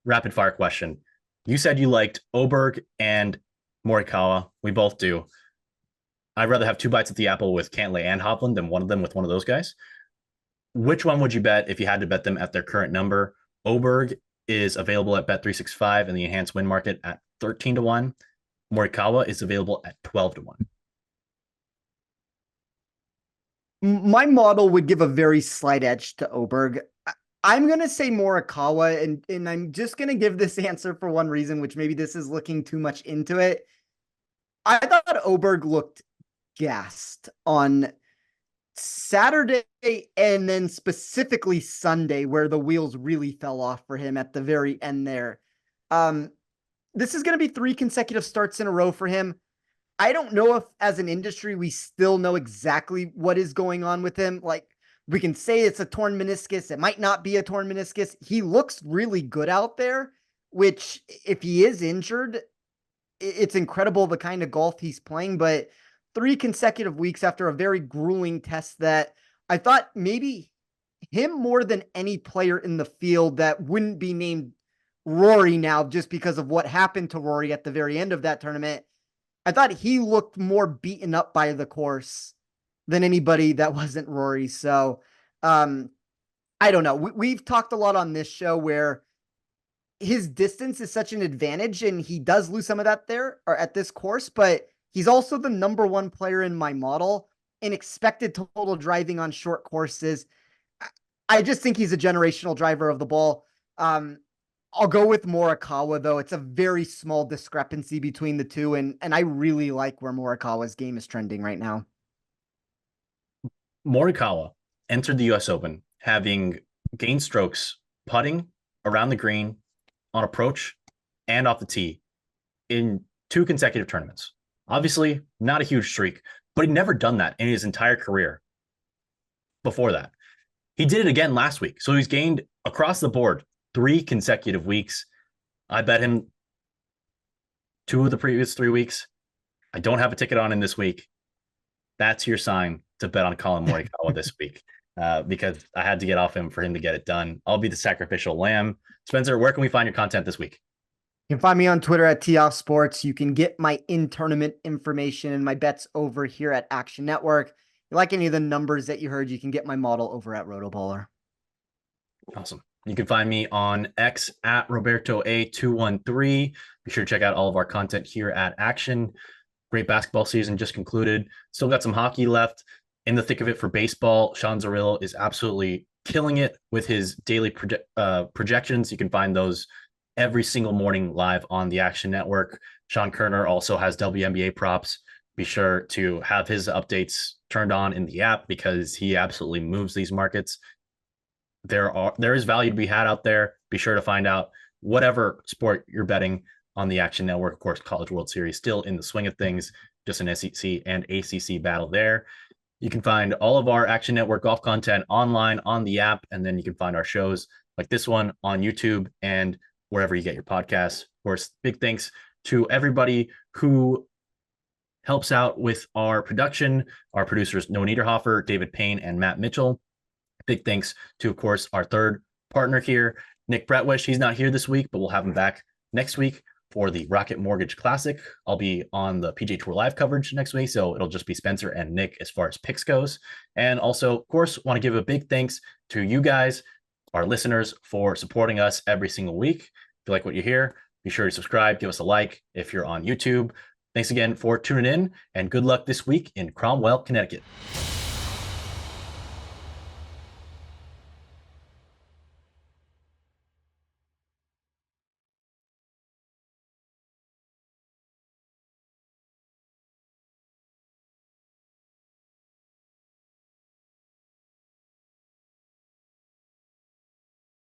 rapid fire question. You said you liked Oberg and Morikawa. We both do. I'd rather have 2 bites at the apple with Cantlay and Hovland than one of them with one of those guys. Which one would you bet if you had to bet them at their current number? Oberg is available at Bet365 in the enhanced win market at 13-1. Morikawa is available at 12-1. My model would give a very slight edge to Oberg. I'm going to say Morikawa, and I'm just going to give this answer for one reason, which maybe this is looking too much into it. I thought Oberg looked gassed on Saturday and then specifically Sunday, where the wheels really fell off for him at the very end there. This is going to be 3 consecutive starts in a row for him. I don't know if as an industry, we still know exactly what is going on with him. Like, we can say it's a torn meniscus. It might not be a torn meniscus. He looks really good out there, which if he is injured, it's incredible the kind of golf he's playing. But 3 consecutive weeks after a very grueling test that I thought maybe him more than any player in the field that wouldn't be named Rory now just because of what happened to Rory at the very end of that tournament. I thought he looked more beaten up by the course than anybody that wasn't Rory. So I don't know. We've talked a lot on this show where his distance is such an advantage, and he does lose some of that there or at this course, but he's also the number one player in my model in expected total driving on short courses. I just think he's a generational driver of the ball. I'll go with Morikawa, though. It's a very small discrepancy between the two, and I really like where Morikawa's game is trending right now. Morikawa entered the U.S. Open having gained strokes putting around the green, on approach, and off the tee in 2 consecutive tournaments. Obviously, not a huge streak, but he'd never done that in his entire career before that. He did it again last week. So he's gained across the board 3 consecutive weeks. I bet him 2 of the previous 3 weeks. I don't have a ticket on him this week. That's your sign to bet on Collin Morikawa this week, because I had to get off him for him to get it done. I'll be the sacrificial lamb. Spencer, where can we find your content this week? You can find me on Twitter at TOff Sports. You can get my in-tournament information and my bets over here at Action Network. If you like any of the numbers that you heard, you can get my model over at Rotoballer. Awesome. You can find me on X at RobertoA213. Be sure to check out all of our content here at Action. Great basketball season just concluded. Still got some hockey left. In the thick of it for baseball, Sean Zerillo is absolutely killing it with his daily projections. You can find those every single morning live on the Action Network. Sean Kerner also has WNBA props. Be sure to have his updates turned on in the app because he absolutely moves these markets. There is value to be had out there. Be sure to find out whatever sport you're betting on the Action Network. Of course, College World Series still in the swing of things, just an SEC and ACC battle there. You can find all of our Action Network golf content online on the app, and then you can find our shows like this one on YouTube and wherever you get your podcasts. Of course, big thanks to everybody who helps out with our production, our producers, Noah Niederhofer, David Payne, and Matt Mitchell. Big thanks to, of course, our third partner here, Nick Bretwish. He's not here this week, but we'll have him back next week for the Rocket Mortgage Classic. I'll be on the PGA Tour live coverage next week, so it'll just be Spencer and Nick as far as picks goes. And also, of course, want to give a big thanks to you guys, our listeners, for supporting us every single week. If you like what you hear, be sure to subscribe, give us a like if you're on YouTube. Thanks again for tuning in, and good luck this week in Cromwell, Connecticut.